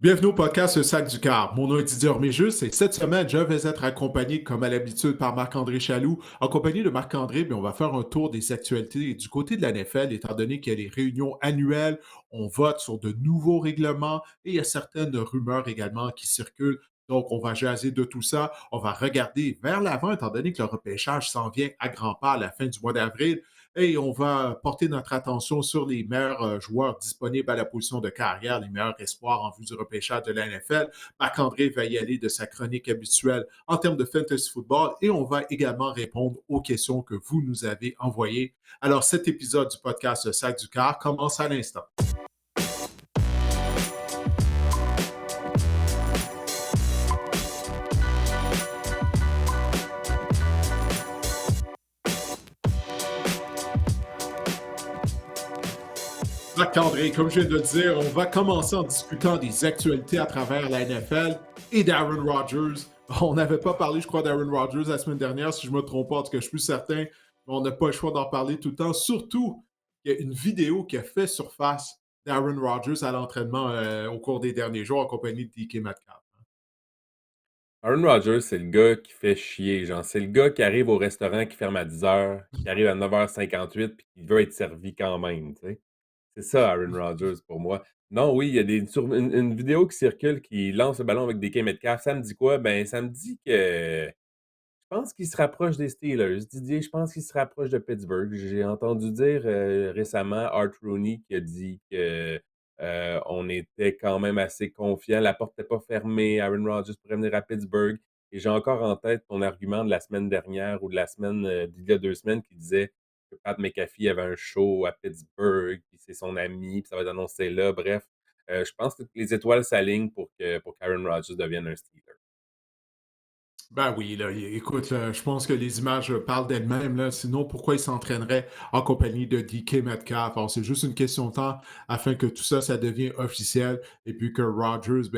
Bienvenue au podcast Le Sac du Car. Mon nom est Didier Orméjus et cette semaine, je vais être accompagné, comme à l'habitude, par Marc-André Chaloux. En compagnie de Marc-André, on va faire un tour des actualités du côté de la NFL, étant donné qu'il y a les réunions annuelles, on vote sur de nouveaux règlements et il y a certaines rumeurs également qui circulent. Donc, on va jaser de tout ça. On va regarder vers l'avant, étant donné que le repêchage s'en vient à grands pas à la fin du mois d'avril. Et on va porter notre attention sur les meilleurs joueurs disponibles à la position de carrière, les meilleurs espoirs en vue du repêchage de la NFL. Marc-André va y aller de sa chronique habituelle en termes de fantasy football et on va également répondre aux questions que vous nous avez envoyées. Alors, cet épisode du podcast Le Sac du Car commence à l'instant. Marc-André, comme je viens de le dire, on va commencer en discutant des actualités à travers la NFL et d'Aaron Rodgers. On n'avait pas parlé, je crois, d'Aaron Rodgers la semaine dernière, si je ne me trompe pas, en tout cas, je suis plus certain, mais on n'a pas le choix d'en parler tout le temps. Surtout, il y a une vidéo qui a fait surface d'Aaron Rodgers à l'entraînement au cours des derniers jours en compagnie de DK Metcalf. Aaron Rodgers, c'est le gars qui fait chier. Genre, c'est le gars qui arrive au restaurant qui ferme à 10 heures, qui arrive à 9h58 puis qui veut être servi quand même, tu sais. C'est ça, Aaron Rodgers, pour moi. Non, oui, il y a une vidéo qui circule qui lance le ballon avec des Metcalf. Ça me dit quoi? Ben, ça me dit que je pense qu'il se rapproche des Steelers. Didier, je pense qu'il se rapproche de Pittsburgh. J'ai entendu dire récemment Art Rooney qui a dit que on était quand même assez confiant. La porte n'était pas fermée. Aaron Rodgers pourrait venir à Pittsburgh. Et j'ai encore en tête ton argument de la semaine dernière ou de la semaine d'il y a 2 semaines qui disait que Pat McAfee avait un show à Pittsburgh, puis c'est son ami, puis ça va être annoncé là. Bref, je pense que les étoiles s'alignent pour qu'Aaron Rodgers devienne un Steeler. Ben oui, là, écoute, là, je pense que les images parlent d'elles-mêmes. Là. Sinon, pourquoi il s'entraînerait en compagnie de DK Metcalf? Alors, c'est juste une question de temps afin que tout ça, ça devienne officiel et puis que Rodgers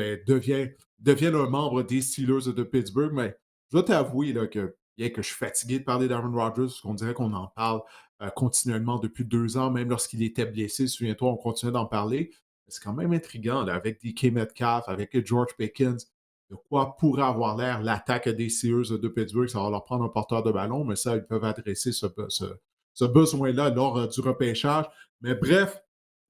devienne un membre des Steelers de Pittsburgh. Mais je dois t'avouer là, que bien que je suis fatigué de parler d'Aaron Rodgers, parce qu'on dirait qu'on en parle continuellement depuis 2 ans, même lorsqu'il était blessé. Souviens-toi, on continuait d'en parler. C'est quand même intriguant là, avec DK Metcalf, avec George Pickens de quoi pourrait avoir l'air l'attaque des Sears de Pittsburgh. Ça va leur prendre un porteur de ballon, mais ça, ils peuvent adresser ce besoin-là lors du repêchage. Mais bref,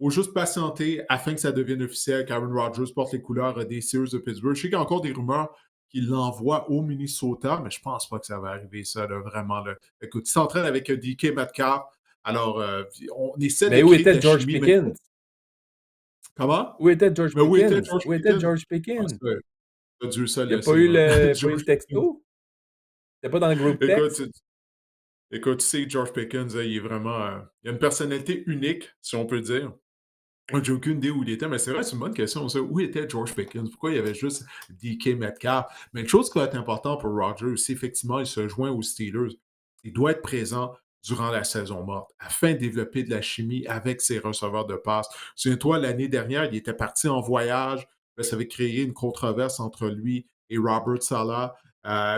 il faut juste patienter afin que ça devienne officiel qu'Aaron Rodgers porte les couleurs des Sears de Pittsburgh. Je sais qu'il y a encore des rumeurs qu'il l'envoie au Minnesota, mais je pense pas que ça va arriver, ça, là, vraiment. Là. Écoute, il s'entraîne avec DK Metcalf. Alors, on essaie de Mais où créer de était la George chimie, mais Pickens? comment? Où était George Mais où était Pickens? George Où était Pickens? George Ah, Pickens? Dieu seul Il a le pas sait, eu là. le George Pickens. texto? C'était pas dans le group Écoute, text? écoute, tu sais, George Pickens, il est vraiment. Il a une personnalité unique, si on peut dire. Moi, j'ai aucune idée où il était, mais c'est vrai, c'est une bonne question, ça. Où était George Pickens? Pourquoi il y avait juste DK Metcalf? Mais une chose qui va être importante pour Rodgers, c'est effectivement, il se joint aux Steelers. Il doit être présent durant la saison morte afin de développer de la chimie avec ses receveurs de passe. Souviens-toi, l'année dernière, il était parti en voyage. Là, ça avait créé une controverse entre lui et Robert Saleh.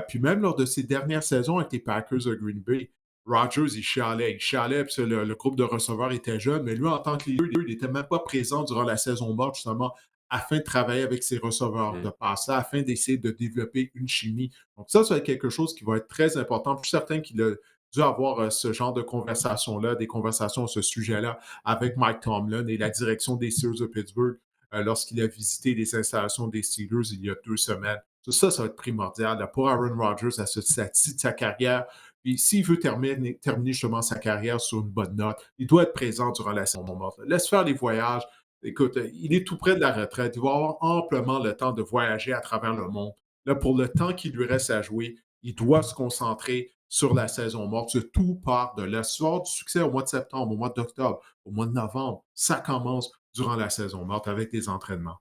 Puis même lors de ses dernières saisons avec les Packers de Green Bay, Rodgers, il chialait, puis le groupe de receveurs était jeune, mais lui, en tant que leader, il n'était même pas présent durant la saison morte, justement, afin de travailler avec ses receveurs de Mmh. passe, afin d'essayer de développer une chimie. Donc ça va être quelque chose qui va être très important. Je suis certain qu'il a dû avoir ce genre de conversation-là, des conversations à ce sujet-là avec Mike Tomlin et la direction des Steelers de Pittsburgh lorsqu'il a visité les installations des Steelers il y a 2 semaines. Ça va être primordial là, pour Aaron Rodgers à ce stade-ci de sa carrière. Puis s'il veut terminer justement sa carrière sur une bonne note, il doit être présent durant la saison morte. Laisse faire les voyages. Écoute, il est tout près de la retraite. Il va avoir amplement le temps de voyager à travers le monde. Là, pour le temps qu'il lui reste à jouer, il doit se concentrer sur la saison morte. Tout part de là. Si tu du succès au mois de septembre, au mois d'octobre, au mois de novembre, ça commence durant la saison morte avec des entraînements.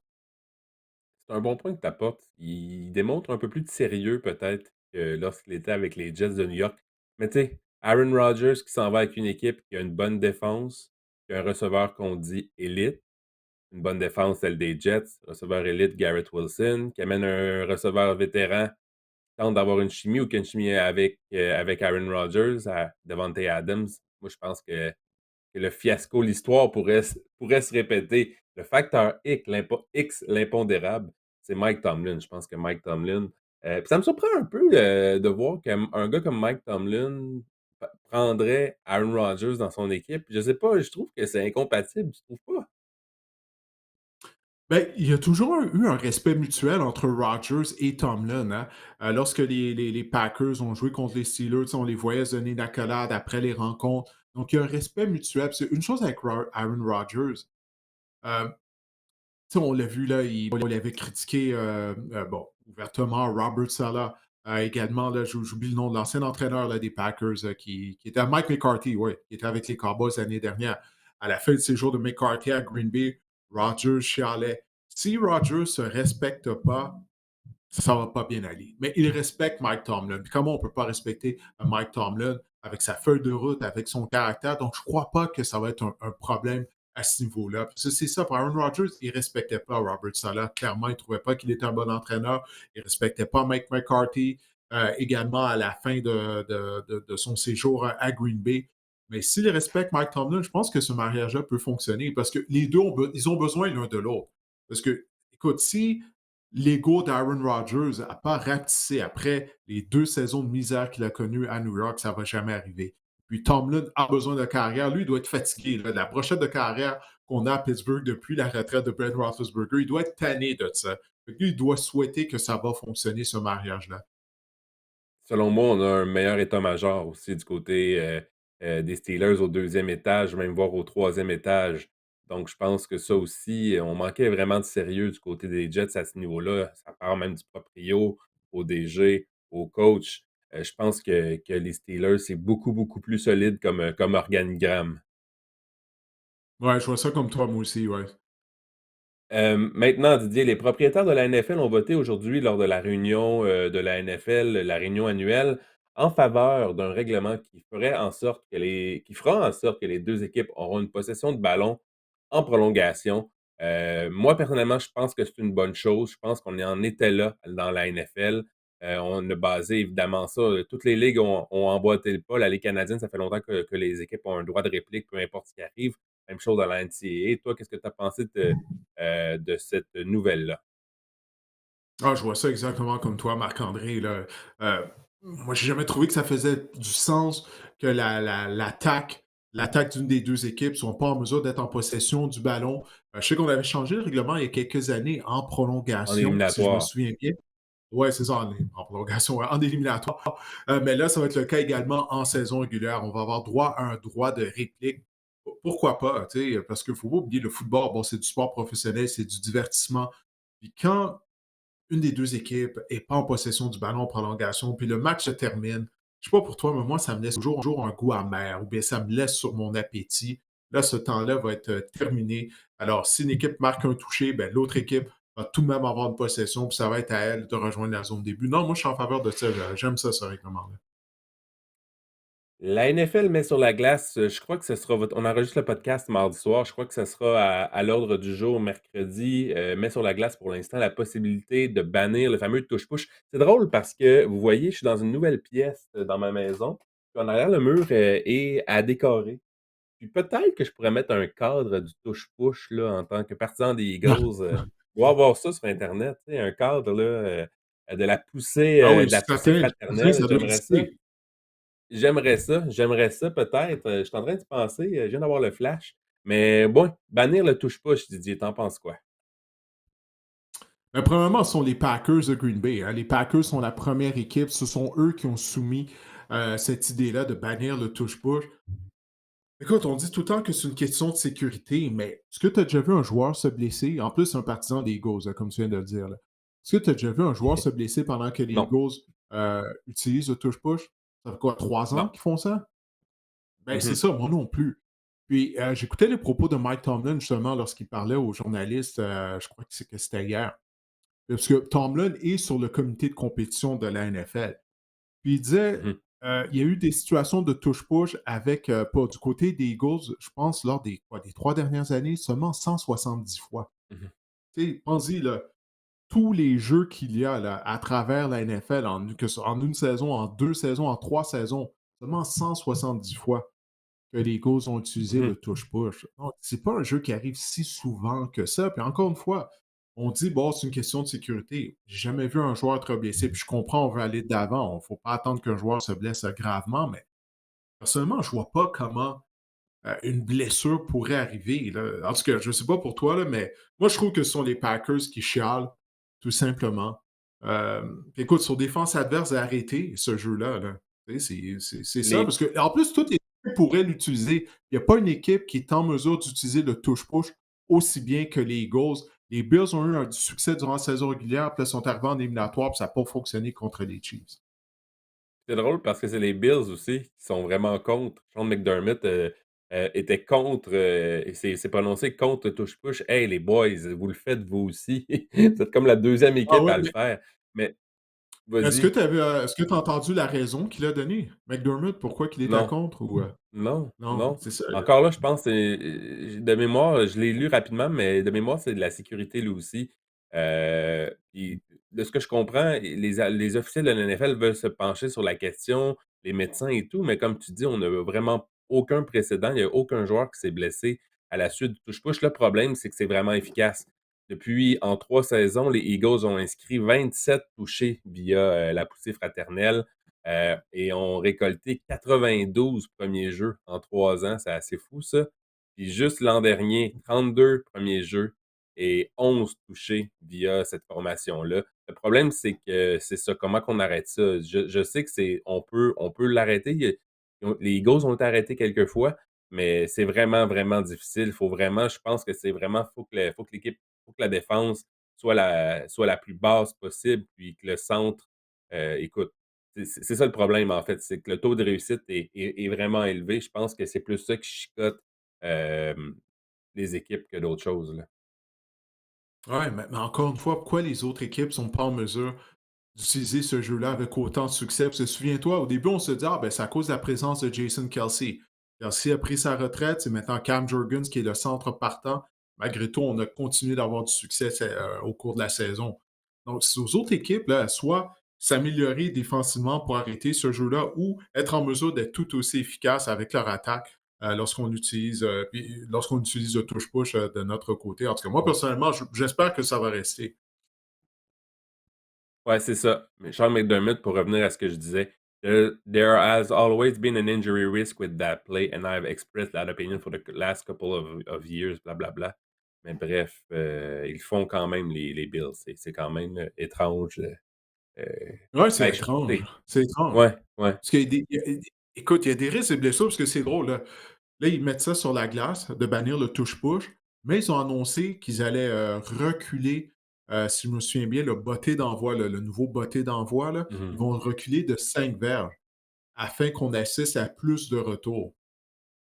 C'est un bon point que tu apportes. Il démontre un peu plus de sérieux peut-être que lorsqu'il était avec les Jets de New York. Mais tu sais, Aaron Rodgers qui s'en va avec une équipe qui a une bonne défense, qui a un receveur qu'on dit élite, une bonne défense, celle des Jets, receveur élite Garrett Wilson, qui amène un receveur vétéran tente d'avoir une chimie ou qu'il y a une chimie avec Aaron Rodgers, à Davante Adams. Moi, je pense que que le fiasco, l'histoire pourrait se répéter. Le facteur X, l'impondérable, c'est Mike Tomlin. Je pense que Mike Tomlin, puis ça me surprend un peu, de voir qu'un gars comme Mike Tomlin prendrait Aaron Rodgers dans son équipe. Je sais pas, je trouve que c'est incompatible, tu trouves pas? Ben, il y a toujours eu un respect mutuel entre Rodgers et Tomlin, hein. Lorsque les Packers ont joué contre les Steelers, tu sais, on les voyait se donner l'accolade après les rencontres. Donc, il y a un respect mutuel. C'est une chose avec Aaron Rodgers. euh, Tu sais, on l'a vu, là, il avait critiqué, bon, ouvertement Robert Saleh. Également, là, j'oublie le nom de l'ancien entraîneur là, des Packers, qui était Mike McCarthy, oui, qui était avec les Cowboys l'année dernière. À la fin de ses jours de McCarthy à Green Bay, Rodgers chialait. Si Rodgers ne se respecte pas, ça va pas bien aller. Mais il respecte Mike Tomlin. Puis comment on peut pas respecter Mike Tomlin avec sa feuille de route, avec son caractère? Donc, je crois pas que ça va être un problème à ce niveau-là. Parce que c'est ça, pour Aaron Rodgers, il respectait pas Robert Saleh. Clairement, il trouvait pas qu'il était un bon entraîneur. Il respectait pas Mike McCarthy. Également, à la fin de son séjour à Green Bay. Mais s'il respecte Mike Tomlin, je pense que ce mariage-là peut fonctionner parce que les deux, ils ont besoin l'un de l'autre. Parce que, écoute, si l'ego d'Aaron Rodgers n'a pas rapetissé après les 2 saisons de misère qu'il a connues à New York, ça ne va jamais arriver. Puis Tomlin a besoin de carrière. Lui, il doit être fatigué. Là. La brochette de carrière qu'on a à Pittsburgh depuis la retraite de Ben Roethlisberger, il doit être tanné de ça. Lui, il doit souhaiter que ça va fonctionner, ce mariage-là. Selon moi, on a un meilleur état-major aussi du côté, des Steelers au deuxième étage, même voire au troisième étage. Donc je pense que ça aussi, on manquait vraiment de sérieux du côté des Jets à ce niveau-là. Ça part même du proprio au DG, au coach. Je pense que les Steelers, c'est beaucoup, beaucoup plus solide comme organigramme. Ouais, je vois ça comme toi, moi aussi, ouais. Maintenant, Didier, les propriétaires de la NFL ont voté aujourd'hui lors de la réunion, de la NFL, la réunion annuelle, en faveur d'un règlement qui fera en sorte que les 2 équipes auront une possession de ballon en prolongation. Moi, personnellement, je pense que c'est une bonne chose. Je pense qu'on en était là dans la NFL. On a basé évidemment ça, toutes les ligues ont emboîté le pas. La Ligue canadienne, ça fait longtemps que les équipes ont un droit de réplique, peu importe ce qui arrive. Même chose dans la NCAA. Toi, qu'est-ce que tu as pensé de cette nouvelle-là? Ah, je vois ça exactement comme toi, Marc-André. Là. Euh, Moi, j'ai jamais trouvé que ça faisait du sens que l'attaque d'une des deux équipes ne soit pas en mesure d'être en possession du ballon. Je sais qu'on avait changé le règlement il y a quelques années en En prolongation, si je me éliminatoire. souviens bien. Oui, c'est ça, en prolongation, ouais, en éliminatoire. Mais là, ça va être le cas également en saison régulière. On va avoir droit à un droit de réplique. Pourquoi pas? Tu sais, parce qu'il ne faut pas oublier le football, bon, c'est du sport professionnel, c'est du divertissement. Puis quand une des deux équipes n'est pas en possession du ballon en prolongation, puis le match se termine. Je ne sais pas pour toi, mais moi, ça me laisse toujours un goût amer, ou bien ça me laisse sur mon appétit. Là, ce temps-là va être terminé. Alors, si une équipe marque un toucher, ben, l'autre équipe va tout de même avoir une possession, puis ça va être à elle de rejoindre la zone de début. Non, moi, je suis en faveur de ça. J'aime ça, ce règlement-là. La NFL met sur la glace, je crois que ce sera on enregistre le podcast mardi soir, je crois que ce sera à l'ordre du jour mercredi, met sur la glace pour l'instant la possibilité de bannir le fameux touche-push. C'est drôle parce que vous voyez, je suis dans une nouvelle pièce, dans ma maison, puis en arrière le mur, est à décorer. Puis peut-être que je pourrais mettre un cadre du touche-push là, en tant que partisan des Eagles, je dois avoir ça sur internet, tu sais, un cadre là, Ah oui, de la poussée certain, certain, fraternelle, ça doit j'aimerais ça. exister. J'aimerais ça peut-être, je suis en train d'y penser, je viens d'avoir le flash. Mais bon, bannir le touche-push, Didier, tu en penses quoi? Mais premièrement, ce sont les Packers de Green Bay, hein. Les Packers sont la première équipe. Ce sont eux qui ont soumis cette idée-là de bannir le touche-push. Écoute, on dit tout le temps que c'est une question de sécurité, mais est-ce que tu as déjà vu un joueur se blesser? En plus, un partisan des Eagles, là, comme tu viens de le dire. Là. Est-ce que tu as déjà vu un joueur se blesser pendant que les Non, Eagles utilisent le touche-push? Ça fait quoi, 3 ans non. qu'ils font ça? Ben, c'est Mmh. ça, moi non plus. Puis, j'écoutais les propos de Mike Tomlin, justement, lorsqu'il parlait aux journalistes, je crois que c'était hier. Parce que Tomlin est sur le comité de compétition de la NFL. Puis il disait, Mmh. il y a eu des situations de touche-push avec, pas du côté des Eagles, je pense, lors des 3 dernières années, seulement 170 fois. Mmh. Tu sais, pense-y, là, tous les jeux qu'il y a là, à travers la NFL, en une saison, en 2 saisons, en 3 saisons, seulement 170 fois. que les Eagles ont utilisé Mmh. le touche-push. Donc, c'est pas un jeu qui arrive si souvent que ça. Puis encore une fois, on dit, bon, c'est une question de sécurité. J'ai jamais vu un joueur être blessé. Puis je comprends, on veut aller de l'avant. Il ne faut pas attendre qu'un joueur se blesse gravement, mais personnellement, je vois pas comment une blessure pourrait arriver, là. En tout cas, je ne sais pas pour toi, là, mais moi, je trouve que ce sont les Packers qui chialent, tout simplement. Puis écoute, sur défense adverse, à arrêter ce jeu-là. Là. Tu sais, c'est ça. Les Parce que, en plus, toutes les équipes pourraient l'utiliser. Il n'y a pas une équipe qui est en mesure d'utiliser le touche-push aussi bien que les Eagles. Les Bills ont eu du succès durant la saison régulière, puis là, sont arrivés en éliminatoire, puis ça n'a pas fonctionné contre les Chiefs. C'est drôle parce que c'est les Bills aussi qui sont vraiment contre. Sean McDermott, était contre, et s'est prononcé contre le touche-push. «Hey les boys, vous le faites vous aussi». Vous êtes comme la deuxième Ah équipe ouais, à le mais faire. Mais est-ce que vas-y. tu est-ce que tu as entendu la raison qu'il a donnée? McDermott, pourquoi qu'il était Non. contre ou Non, non, non. c'est ça, là. Encore là, je pense, de mémoire, je l'ai lu rapidement, mais de mémoire, c'est de la sécurité lui aussi. Puis de ce que je comprends, les officiels de la NFL veulent se pencher sur la question, les médecins et tout, mais comme tu dis, on n'a vraiment aucun précédent. Il n'y a aucun joueur qui s'est blessé à la suite du touche-push. Le problème, c'est que c'est vraiment efficace. Depuis, en 3 saisons, les Eagles ont inscrit 27 touchés via, la poussée fraternelle. Et ont récolté 92 premiers jeux en 3 ans, c'est assez fou ça. Puis juste l'an dernier, 32 premiers jeux et 11 touchés via cette formation-là. Le problème, c'est que c'est ça, comment qu'on arrête ça? Je sais que c'est on peut l'arrêter. Les Eagles ont été arrêtés quelques fois, mais c'est vraiment, vraiment difficile. Faut vraiment je pense que c'est vraiment faut que l'équipe faut que la défense soit la plus basse possible, puis que le centre, écoute c'est ça le problème, en fait, c'est que le taux de réussite est vraiment élevé. Je pense que c'est plus ça qui chicote, hem, les équipes que d'autres choses, là. Ouais, mais encore une fois, pourquoi les autres équipes sont pas en mesure d'utiliser ce jeu-là avec autant de succès? Parce que souviens-toi, au début, on se dit: «Ah, ben, c'est à cause de la présence de Jason Kelce. Kelce a pris sa retraite, c'est maintenant Cam Jurgens qui est le centre partant. Malgré tout, on a continué d'avoir du succès au cours de la saison. Donc, c'est aux autres équipes, là, soit s'améliorer défensivement pour arrêter ce jeu-là ou être en mesure d'être tout aussi efficace avec leur attaque lorsqu'on utilise le touche-push de notre côté. En tout cas, moi, personnellement, j'espère que ça va rester. Ouais, c'est ça. Mais Sean McDermott, pour revenir à ce que je disais, There has always been an injury risk with that play, and I've expressed that opinion for the last couple of years, blablabla. Mais bref, ils font quand même les Bills. C'est quand même, étrange, Ouais, c'est ben, étrange. tu C'est étrange. ouais, ouais. Parce qu'il y a écoute, il y a des risques et blessures parce que c'est drôle, là. Là, ils mettent ça sur la glace, de bannir le touche-push, mais ils ont annoncé qu'ils allaient reculer, si je me souviens bien, le botté d'envoi, le nouveau botté d'envoi, là. Ils Mmh. vont reculer de 5 verges afin qu'on assiste à plus de retours.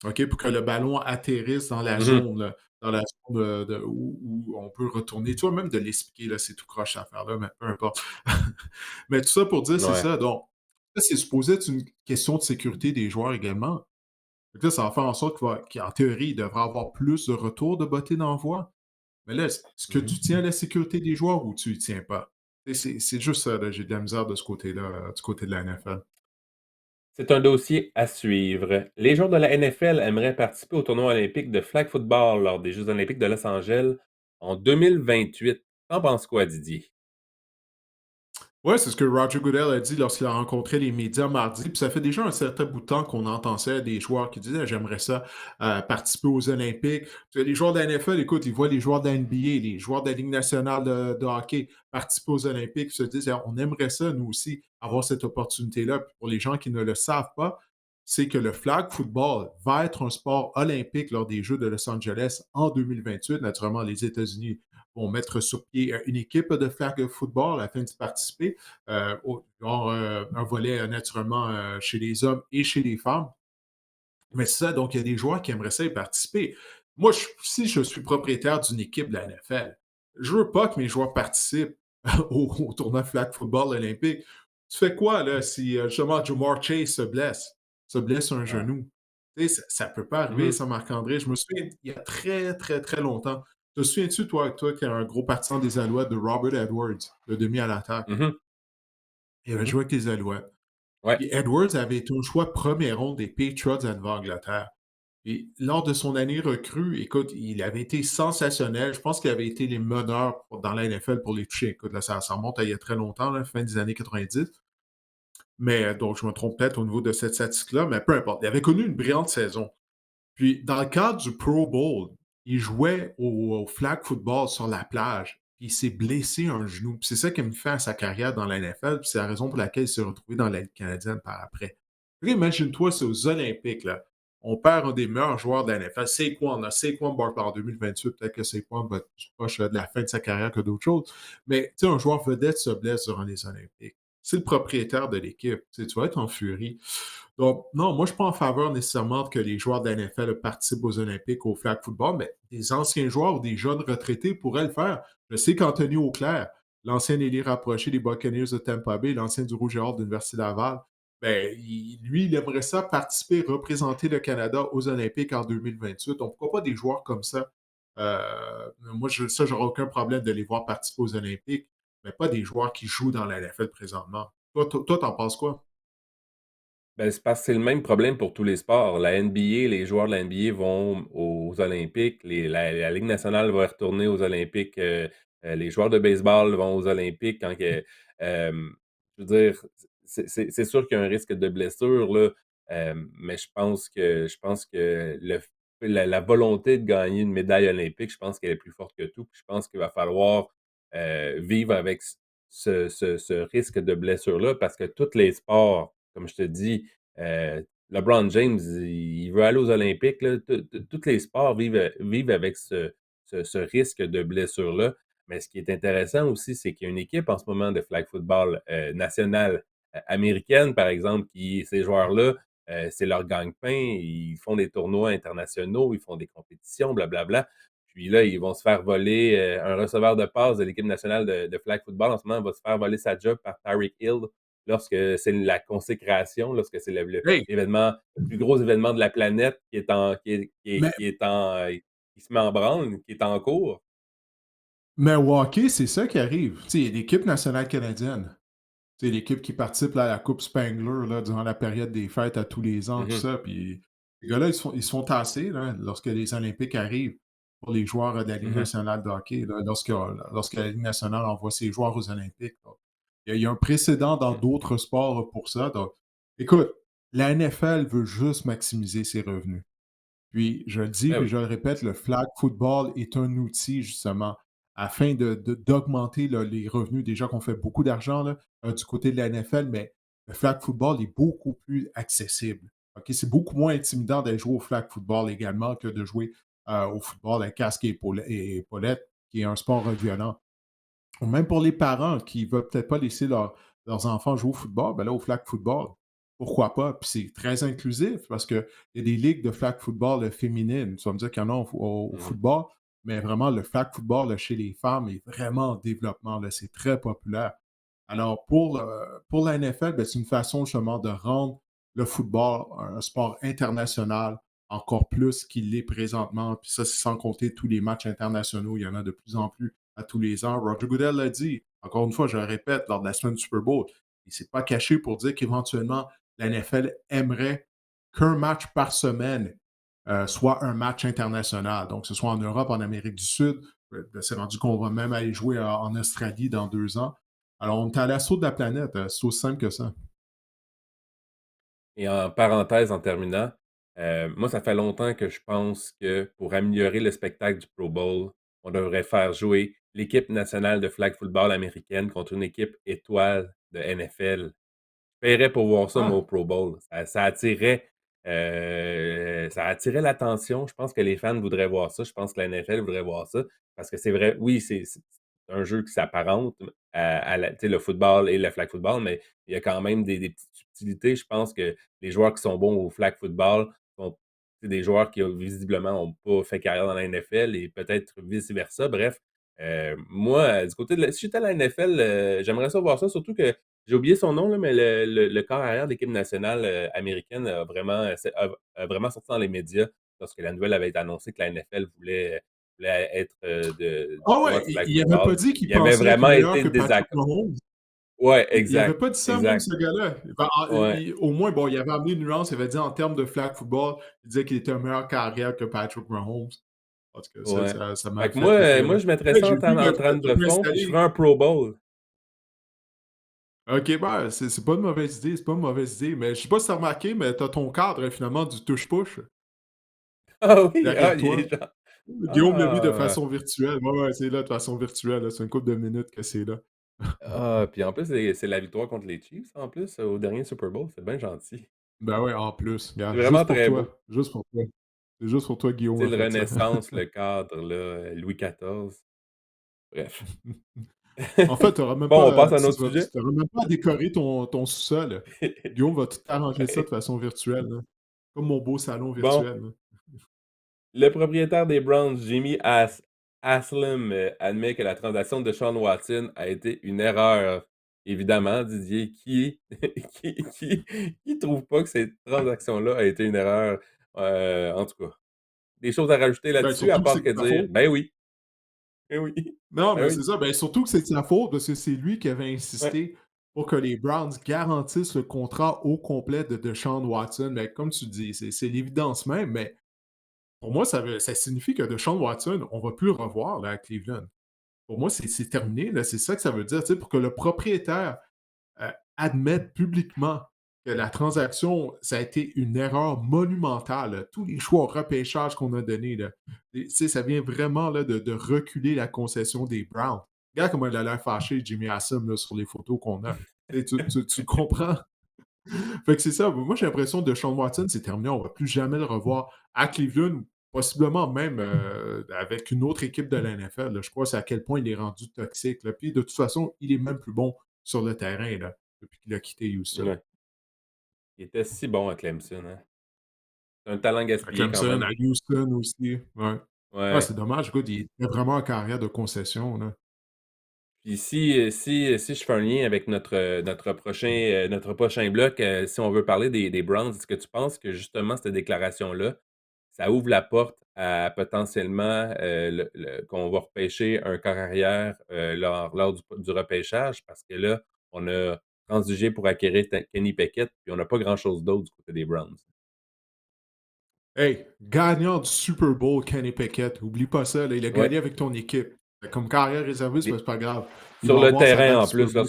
OK? Pour que le ballon atterrisse dans la Mmh. zone, là, dans la zone où on peut retourner. Tu vois, même de l'expliquer, là, c'est tout croche cette affaire-là, mais peu importe. Mais tout ça pour dire, c'est Ouais. ça. Donc, ça, c'est supposé être une question de sécurité des joueurs également. Fait que là, ça va faire en sorte qu'en théorie, il devrait avoir plus de retours de beauté d'envoi. Mais là, est-ce que Mmh. tu tiens à la sécurité des joueurs ou tu y tiens pas? C'est juste ça, là, j'ai de la misère de ce côté-là, du côté de la NFL. C'est un dossier à suivre. Les joueurs de la NFL aimeraient participer au tournoi olympique de flag football lors des Jeux olympiques de Los Angeles en 2028. T'en penses quoi, Didier? Ouais, c'est ce que Roger Goodell a dit lorsqu'il a rencontré les médias mardi. Puis ça fait déjà un certain bout de temps qu'on entend ça des joueurs qui disaient j'aimerais ça participer aux Olympiques. Parce que les joueurs de la NFL, écoute, ils voient les joueurs de la NBA, les joueurs de la Ligue nationale de hockey participer aux Olympiques. Ils se disent on aimerait ça, nous aussi, avoir cette opportunité-là. Puis pour les gens qui ne le savent pas, c'est que le flag football va être un sport olympique lors des Jeux de Los Angeles en 2028. Naturellement, les États-Unis vont mettre sur pied une équipe de flag football afin d'y participer. Un volet naturellement chez les hommes et chez les femmes. Mais c'est ça, donc il y a des joueurs qui aimeraient ça y participer. Moi, si je suis propriétaire d'une équipe de la NFL, je ne veux pas que mes joueurs participent au tournoi flag football olympique. Tu fais quoi là si justement Jamar Chase se blesse un Ouais. genou? Tu sais, ça ne peut pas arriver, Mmh. ça, Marc-André. Je me souviens, il y a très, très, très longtemps. Te souviens-tu, toi qui es un gros partisan des Alouettes, de Robert Edwards, le demi à l'attaque? Mmh. Il avait Mmh. joué avec les Alouettes. Ouais. Puis Edwards avait été un choix première ronde des Patriots en Nouvelle-Angleterre. Et lors de son année recrue, écoute, il avait été sensationnel. Je pense qu'il avait été les meneurs dans la NFL pour les toucher. Écoute, là, ça remonte à il y a très longtemps, là, fin des années 90. Mais donc, je me trompe peut-être au niveau de cette statistique-là, mais peu importe. Il avait connu une brillante saison. Puis, dans le cadre du Pro Bowl, il jouait au flag football sur la plage. Puis, il s'est blessé un genou. Puis, c'est ça qui a mis fin à sa carrière dans la NFL. Puis, c'est la raison pour laquelle il s'est retrouvé dans la Ligue canadienne par après. Puis, imagine-toi, c'est aux Olympiques, là. On perd un des meilleurs joueurs de la NFL. Saquon, on a Saquon Barkley en 2028. Peut-être que Saquon va être plus proche de la fin de sa carrière que d'autres choses. Mais, tu sais, un joueur vedette se blesse durant les Olympiques. C'est le propriétaire de l'équipe. Tu vas être en furie. Donc, non, moi, je ne suis pas en faveur nécessairement que les joueurs de la NFL participent aux Olympiques au flag football, mais des anciens joueurs ou des jeunes retraités pourraient le faire. Je sais qu'Anthony Auclair, l'ancien ailier rapproché des Buccaneers de Tampa Bay, l'ancien du Rouge et Or de l'Université Laval, ben, lui, il aimerait ça participer, représenter le Canada aux Olympiques en 2028. Donc, pourquoi pas des joueurs comme ça? Moi, j'aurais aucun problème de les voir participer aux Olympiques, mais pas des joueurs qui jouent dans la NFL présentement. Toi, t'en penses quoi? Ben, c'est parce que c'est le même problème pour tous les sports. La NBA, les joueurs de la NBA vont aux Olympiques, la Ligue nationale va retourner aux Olympiques, les joueurs de baseball vont aux Olympiques quand que, je veux dire, c'est sûr qu'il y a un risque de blessure, là, mais je pense que la volonté de gagner une médaille olympique, je pense qu'elle est plus forte que tout. Puis je pense qu'il va falloir vivre avec ce risque de blessure-là parce que tous les sports, comme je te dis, LeBron James, il veut aller aux Olympiques, là. Tous les sports vivent avec ce risque de blessure-là. Mais ce qui est intéressant aussi, c'est qu'il y a une équipe en ce moment de flag football nationale américaine, par exemple, qui, ces joueurs-là, c'est leur gagne-pain. Ils font des tournois internationaux, ils font des compétitions, blablabla. Puis là, ils vont se faire voler un receveur de passe de l'équipe nationale de flag football. En ce moment, va se faire voler sa job par Tyreek Hill lorsque c'est la consécration, lorsque c'est Hey, l'événement, le plus gros événement de la planète qui est en, mais qui est en, qui se met en branle, qui est en cours. Mais au hockey, c'est ça qui arrive. Tu sais, il y a l'équipe nationale canadienne. C'est l'équipe qui participe là, à la Coupe Spangler là, durant la période des fêtes à tous les ans, tout Mhm, ça. Puis les gars-là, ils se font tasser là, lorsque les Olympiques arrivent pour les joueurs de la Ligue mhm, nationale de hockey, là, lorsque la Ligue nationale envoie ses joueurs aux Olympiques. Donc, il y a un précédent dans mhm. d'autres sports pour ça. Donc, écoute, la NFL veut juste maximiser ses revenus. Puis, je le dis, Ben puis oui. je le répète, le flag football est un outil justement afin d'augmenter là, les revenus. Déjà qu'on fait beaucoup d'argent là, du côté de la NFL, mais le flag football est beaucoup plus accessible. OK? C'est beaucoup moins intimidant d'aller jouer au flag football également que de jouer au football à casque et épaulettes, qui est un sport violent. Ou même pour les parents qui ne veulent peut-être pas laisser leurs enfants jouer au football, ben là, au flag football, pourquoi pas? Puis c'est très inclusif parce qu'il y a des ligues de flag football féminines. Tu vas me dire qu'il y en a au Mhm. football, mais vraiment, le flag football chez les femmes est vraiment en développement. Là, c'est très populaire. Alors, pour la NFL, ben, c'est une façon justement de rendre le football un sport international encore plus qu'il l'est présentement. Puis ça, c'est sans compter tous les matchs internationaux. Il y en a de plus en plus à tous les ans. Roger Goodell l'a dit, encore une fois, je le répète, lors de la semaine du Super Bowl, il ne s'est pas caché pour dire qu'éventuellement, la NFL aimerait qu'un match par semaine soit un match international. Donc, que ce soit en Europe, en Amérique du Sud. C'est rendu qu'on va même aller jouer en Australie dans 2 ans. Alors, on est à l'assaut de la planète. C'est aussi simple que ça. Et en parenthèse, en terminant, moi, ça fait longtemps que je pense que pour améliorer le spectacle du Pro Bowl, on devrait faire jouer l'équipe nationale de flag football américaine contre une équipe étoile de NFL. Paierais pour voir ça, moi, Ah, au Pro Bowl. Ça attirait l'attention. Je pense que les fans voudraient voir ça. Je pense que la NFL voudrait voir ça. Parce que c'est vrai, oui, c'est un jeu qui s'apparente tu sais, le football et le flag football, mais il y a quand même des petites subtilités. Je pense que les joueurs qui sont bons au flag football sont c'est des joueurs qui, visiblement, n'ont pas fait carrière dans la NFL et peut-être vice-versa. Bref, moi, du côté de si j'étais à la NFL, j'aimerais ça voir ça, surtout que j'ai oublié son nom, là, mais le corps arrière de l'équipe nationale américaine a vraiment sorti dans les médias lorsque la nouvelle avait été annoncée que la NFL voulait être du ah tournoi ouais, de flag il n'avait football. pas dit qu'il Il avait pensait être vraiment meilleur été que Patrick désaccord. Mahomes. Ouais, Il avait exact, pas dit ça même exact. ce gars-là. Enfin, Ouais, au moins, bon, il avait amené une nuance, il avait dit en termes de flag football, il disait qu'il était un meilleur carrière que Patrick Mahomes. En tout cas, ouais. ça Fait m'a que fait rire, moi, là. je mettrais Ouais, ça j'ai vu, là, en trame tu de peux fond, puis je installer ferais un Pro Bowl. OK, bah, c'est pas une mauvaise idée, c'est pas une mauvaise idée, mais je sais pas si tu as remarqué, mais tu as ton cadre, finalement, du touche-push Ah oui? Ah, derrière il toi. est genre Guillaume l'a mis de ah! façon virtuelle. Ouais, ouais, c'est là de façon virtuelle, là. C'est une couple de minutes que c'est là. Ah, puis en plus, c'est la victoire contre les Chiefs, en plus, au dernier Super Bowl, c'est bien gentil. Ben ouais, en plus, C'est regarde, vraiment juste pour très beau. toi, juste pour toi. C'est juste pour toi, Guillaume a Style fait ça. Renaissance, le cadre là, Louis XIV, bref. En fait, tu auras même Bon, on pas, passe à un autre sujet? tu auras même pas à décorer ton sous-sol. Guillaume va tout arranger ça de Ouais. façon virtuelle, là. Comme mon beau salon Bon, virtuel, là. le propriétaire des Browns, Jimmy Haslam, admet que la transaction de Sean Watson a été une erreur. Évidemment, Didier, qui qui trouve pas que cette transaction-là a été une erreur? En tout cas, des choses à rajouter Ben, là-dessus, à surtout que c'est part de que sa dire: faute. «Ben oui, ben oui, Non, ben mais c'est oui, ça. Ben, surtout que c'est de sa faute parce que c'est lui qui avait ouais, insisté pour que les Browns garantissent le contrat au complet de Deshaun Watson. Mais comme tu dis, c'est l'évidence même, mais pour moi, ça signifie que Deshaun Watson, on ne va plus le revoir là, à Cleveland. Pour moi, c'est terminé. Là. C'est ça que ça veut dire. Tu sais, pour que le propriétaire admettre publiquement que la transaction, ça a été une erreur monumentale. Là. Tous les choix au repêchage qu'on a donnés, là, tu sais, ça vient vraiment là, de reculer la concession des Browns. Regarde comment il a l'air fâché, Jimmy Hassan, là, sur les photos qu'on a. Tu comprends? Fait que c'est ça. Moi, j'ai l'impression que Sean Watson, c'est terminé. On ne va plus jamais le revoir à Cleveland, possiblement même avec une autre équipe de la NFL. Là. Je crois c'est à quel point il est rendu toxique. Là. Puis de toute façon, il est même plus bon sur le terrain là, depuis qu'il a quitté Houston. ouais». Il était si bon à Clemson, hein. C'est un talent À gaspillé quand Clemson, même. à Houston aussi. Ouais. Ah, Ouais. c'est dommage. Écoute, il était vraiment en carrière de concession. Là. Puis si je fais un lien avec notre prochain bloc, si on veut parler des Browns, est-ce que tu penses que justement cette déclaration-là, ça ouvre la porte à potentiellement, le qu'on va repêcher un corps arrière, lors du repêchage? Parce que là, on a transigé pour acquérir Kenny Pickett, puis on n'a pas grand-chose d'autre du côté des Browns. Hey, gagnant du Super Bowl, Kenny Pickett. Oublie pas ça. Là, il a Ouais, gagné avec ton équipe. Comme carrière réserviste, mais les c'est pas grave. Il sur va le avoir sa terrain bague en du Super plus, Bowl.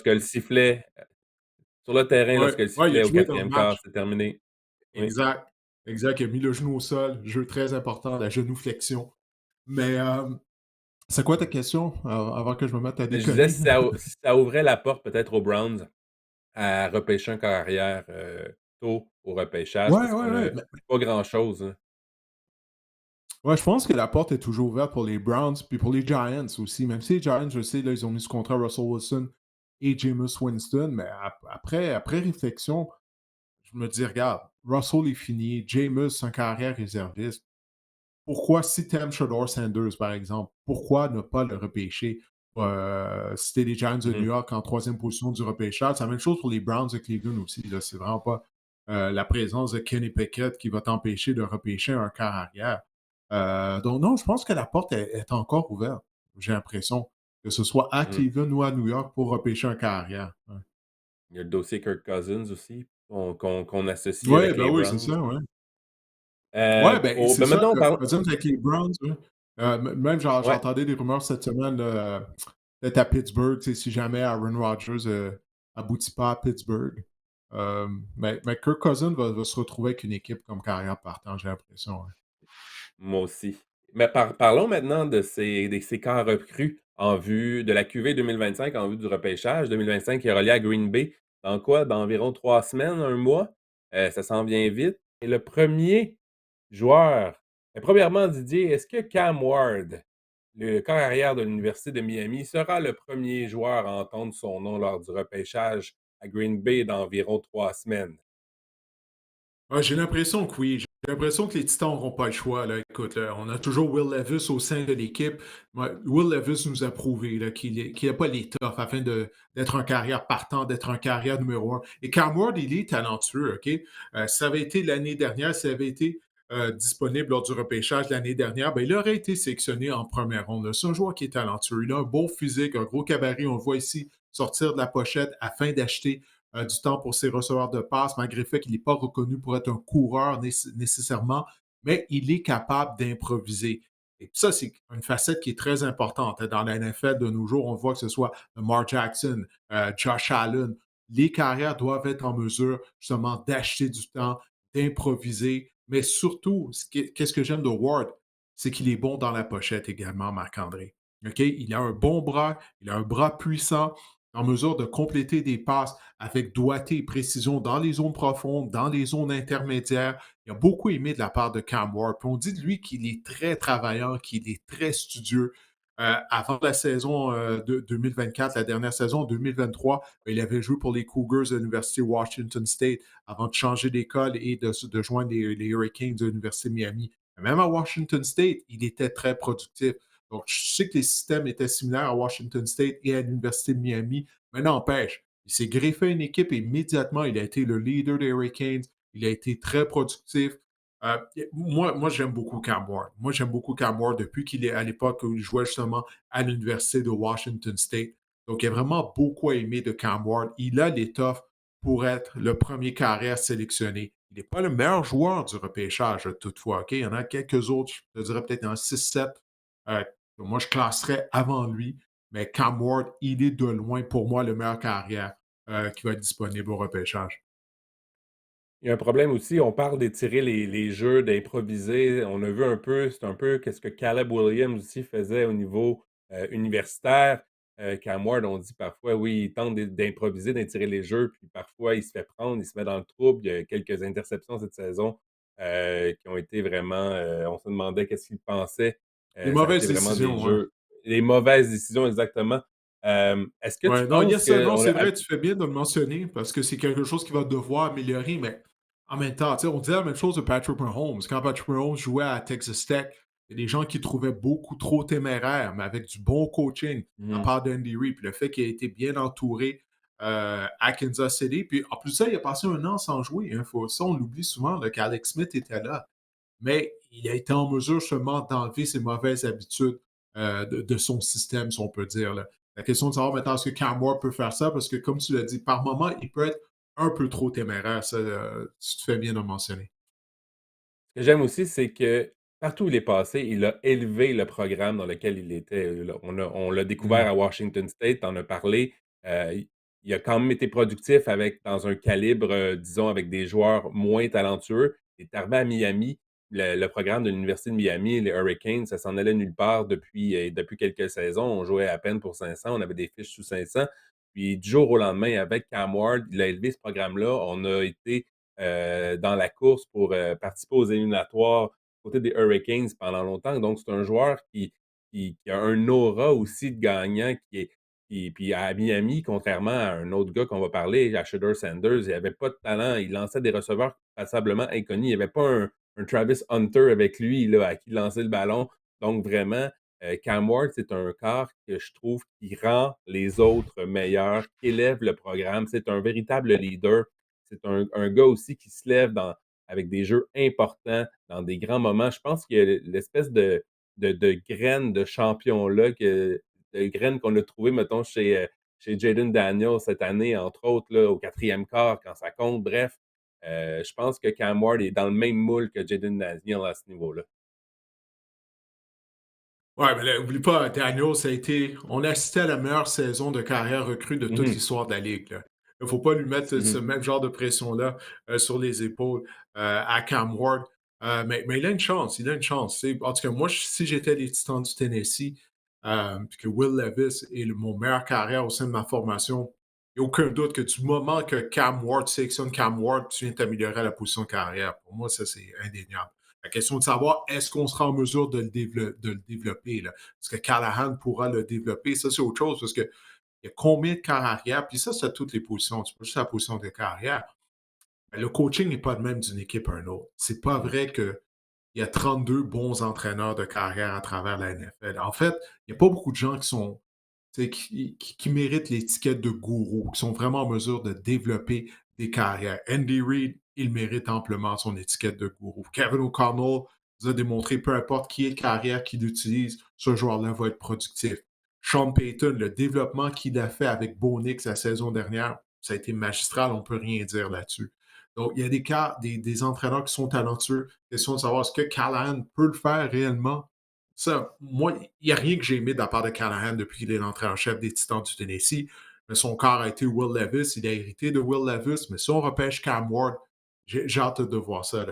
sur le terrain, Ouais, lorsque le ouais, il a sifflet au joué dans le quatrième quart, match. c'est terminé. Oui. Exact. Exact. Il a mis le genou au sol. Jeu très important, la genuflexion. Mais c'est quoi ta question avant que je me mette à Mais je disais, déconner? si ça ouvrait la porte peut-être aux Browns à repêcher un corps arrière, tôt au repêchage Ouais, parce ouais, qu'on ouais. a pas grand-chose, hein. Ouais, je pense que la porte est toujours ouverte pour les Browns puis pour les Giants aussi. Même si les Giants, je sais, là, ils ont mis ce contrat à Russell Wilson et Jameis Winston, mais après réflexion, je me dis, regarde, Russell est fini, Jameis, c'est un carrière réserviste. Pourquoi, si tu aimes Shedeur Sanders, par exemple, pourquoi ne pas le repêcher? Si t'es les Giants de New Mmh. York en troisième position du repêchage, c'est la même chose pour les Browns de Cleveland aussi. Là. C'est vraiment pas la présence de Kenny Pickett qui va t'empêcher de repêcher un quart arrière. Donc non, je pense que la porte est encore ouverte. J'ai l'impression que ce soit à Mmh. Cleveland ou à New York pour repêcher un quart arrière. Ouais, Il y a le dossier Kirk Cousins aussi qu'on associe ouais, avec ben les oui, c'est Browns. ça, ouais. Ouais, ben, c'est Ben ça, maintenant on parle Cousins avec les Browns, ouais. Même ouais, j'entendais des rumeurs cette semaine, là, peut-être à Pittsburgh, tu sais, si jamais Aaron Rodgers, aboutit pas à Pittsburgh. Mais Kirk Cousins va se retrouver avec une équipe comme carrière partant, j'ai l'impression, ouais. moi aussi. Mais parlons maintenant de ces camps recrues en vue de la QV 2025, en vue du repêchage 2025 qui est relié à Green Bay dans quoi? Dans environ 3 semaines, un mois? Ça s'en vient vite et le premier joueur premièrement Didier, est-ce que Cam Ward, le corps arrière de l'Université de Miami, sera le premier joueur à entendre son nom lors du repêchage à Green Bay dans environ 3 semaines? Ah, j'ai l'impression que oui. J'ai l'impression que les Titans n'auront pas le choix. Là. Écoute, là, on a toujours Will Levis au sein de l'équipe. Ouais, Will Levis nous a prouvé là, qu'il n'a pas l'étoffe afin d'être un carrière partant, d'être un carrière numéro un. Et Cam Ward, il est talentueux, OK? Ça avait été l'année dernière, ça avait été disponible lors du repêchage l'année dernière, ben, il aurait été sélectionné en première ronde. C'est un joueur qui est talentueux. Il a un beau physique, un gros cabaret. On le voit ici sortir de la pochette afin d'acheter du temps pour ses receveurs de passe, malgré le fait qu'il n'est pas reconnu pour être un coureur nécessairement, mais il est capable d'improviser. Et ça, c'est une facette qui est très importante. Dans la NFL de nos jours, on voit que ce soit Lamar Jackson, Josh Allen, les carrières doivent être en mesure justement d'acheter du temps, d'improviser, mais surtout, qu'est-ce que j'aime de Ward, c'est qu'il est bon dans la pochette également, Marc-André. OK? Il a un bon bras, il a un bras puissant, en mesure de compléter des passes avec doigté et précision dans les zones profondes, dans les zones intermédiaires. Il a beaucoup aimé de la part de Cam Ward. Puis on dit de lui qu'il est très travaillant, qu'il est très studieux. Avant la saison de 2024, la dernière saison, 2023, il avait joué pour les Cougars de l'Université Washington State avant de changer d'école et de joindre les Hurricanes de l'Université de Miami. Même à Washington State, il était très productif. Donc, je sais que les systèmes étaient similaires à Washington State et à l'Université de Miami, mais n'empêche, il s'est greffé à une équipe et immédiatement, il a été le leader des Hurricanes. Il a été très productif. Moi j'aime beaucoup Cam Ward. Moi, j'aime beaucoup Cam Ward depuis qu'il est à l'époque où il jouait justement à l'Université de Washington State. Donc, il y a vraiment beaucoup à aimer de Cam Ward. Il a l'étoffe pour être le premier carrière sélectionné. Il n'est pas le meilleur joueur du repêchage, toutefois. OK? Il y en a quelques autres, je te dirais peut-être un 6-7. Euh, Moi, je classerais avant lui. Mais Cam Ward, il est de loin pour moi le meilleur carrière qui va être disponible au repêchage. Il y a un problème aussi, on parle d'étirer les jeux, d'improviser. On a vu un peu, c'est un peu qu'est-ce que Caleb Williams aussi faisait au niveau, universitaire. Cam Ward, on dit parfois, oui, il tente d'improviser, d'étirer les jeux, puis parfois il se fait prendre, il se met dans le trouble. Il y a quelques interceptions cette saison, qui ont été vraiment, on se demandait qu'est-ce qu'il pensait. Les Ça a été mauvaises vraiment des décisions, ouais. jeux les mauvaises décisions, exactement. Est-ce que tu Ouais, non, il y a penses ça. que Non, on c'est a vrai, tu fais bien de le mentionner parce que c'est quelque chose qui va devoir améliorer, mais en même temps, tu sais, on disait la même chose de Patrick Mahomes. Quand Patrick Mahomes jouait à Texas Tech, il y a des gens qui le trouvaient beaucoup trop téméraire, mais avec du bon coaching de la mmh. part d'Andy Reid, puis le fait qu'il a été bien entouré à Kansas City. Puis en plus de ça, il a passé un an sans jouer. Hein. Ça, on l'oublie souvent, qu'Alex Smith était là. Mais il a été en mesure seulement d'enlever ses mauvaises habitudes de son système, si on peut dire. Là. La question de savoir maintenant, est-ce que Cam Ward peut faire ça? Parce que, comme tu l'as dit, par moment, il peut être un peu trop téméraire. Ça, tu te fais bien de le mentionner. Ce que j'aime aussi, c'est que partout où il est passé, il a élevé le programme dans lequel il était. On l'a découvert Mm. à Washington State, tu en as parlé. Il a quand même été productif avec dans un calibre, disons, avec des joueurs moins talentueux. Il est arrivé à Miami, le programme de l'Université de Miami, les Hurricanes, ça s'en allait nulle part depuis quelques saisons. On jouait à peine pour 500, on avait des fiches sous 500. Puis du jour au lendemain, avec Cam Ward, il a élevé ce programme-là. On a été dans la course pour participer aux éliminatoires côté des Hurricanes pendant longtemps. Donc, c'est un joueur qui a un aura aussi de gagnant puis à Miami, contrairement à un autre gars qu'on va parler, à Shedeur Sanders, il avait pas de talent. Il lançait des receveurs passablement inconnus. Il n'y avait pas un Travis Hunter avec lui là, à qui lancer le ballon. Donc, vraiment, Cam Ward, c'est un quart que je trouve qui rend les autres meilleurs, qui élève le programme. C'est un véritable leader. C'est un gars aussi qui se lève avec des jeux importants, dans des grands moments. Je pense qu'il y a l'espèce de graine de champion-là, de graine qu'on a trouvé, mettons, chez Jaden Daniels cette année, entre autres, là, au quatrième quart, quand ça compte. Bref, je pense que Cam Ward est dans le même moule que Jaden Daniels à ce niveau-là. Ouais, mais là, oublie pas, Daniel, ça a été. On a assisté à la meilleure saison de carrière recrue de toute Mhm, l'histoire de la Ligue. Là. Il ne faut pas lui mettre ce mhm. même genre de pression-là sur les épaules à Cam Ward. Mais il a une chance, il a une chance. En tout cas, moi, si j'étais les Titans du Tennessee, puis que Will Levis est mon meilleur carrière au sein de ma formation, il n'y a aucun doute que du moment que Cam Ward sélectionne Cam Ward, tu viens t'améliorer à la position de carrière. Pour moi, ça, c'est indéniable. La question de savoir est-ce qu'on sera en mesure de le développer. Là? Est-ce que Callahan pourra le développer? Ça, c'est autre chose parce qu'il y a combien de carrières? Puis ça, c'est à toutes les positions. C'est pas juste la position de carrière. Mais le coaching n'est pas le même d'une équipe à une autre. C'est pas Mhm. vrai qu'il y a 32 bons entraîneurs de carrière à travers la NFL. En fait, il n'y a pas beaucoup de gens qui sont qui méritent l'étiquette de gourou, qui sont vraiment en mesure de développer des carrières. Andy Reid, il mérite amplement son étiquette de gourou. Kevin O'Connell nous a démontré, peu importe qui est de carrière qu'il utilise, ce joueur-là va être productif. Sean Payton, le développement qu'il a fait avec Bo Nix la saison dernière, ça a été magistral, on ne peut rien dire là-dessus. Donc, il y a des cas, des entraîneurs qui sont talentueux. Question de savoir est-ce que Callahan peut le faire réellement. Ça, moi, il n'y a rien que j'ai aimé de la part de Callahan depuis qu'il est l'entraîneur-chef des Titans du Tennessee. Mais son corps a été Will Levis. Il a hérité de Will Levis. Mais si on repêche Cam Ward, j'ai hâte de voir ça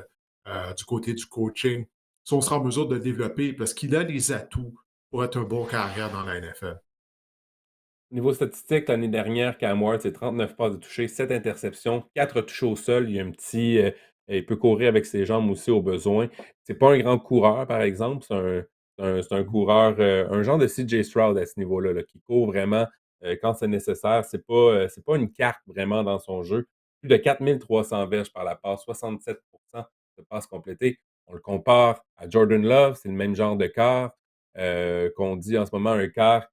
là, du côté du coaching. Si on sera en mesure de le développer parce qu'il a les atouts pour être un bon carrière dans la NFL. Niveau statistique, l'année dernière, Cam Ward, c'est 39 passes de toucher, 7 interceptions, 4 touchés au sol. Il y a un petit, il peut courir avec ses jambes aussi au besoin. C'est pas un grand coureur, par exemple. C'est un coureur, un genre de CJ Stroud à ce niveau-là, là, qui court vraiment quand c'est nécessaire. C'est pas une carte vraiment dans son jeu. Plus de 4300 verges par la passe, 67 de passes complétées. On le compare à Jordan Love, c'est le même genre de quart. Qu'on dit en ce moment un quart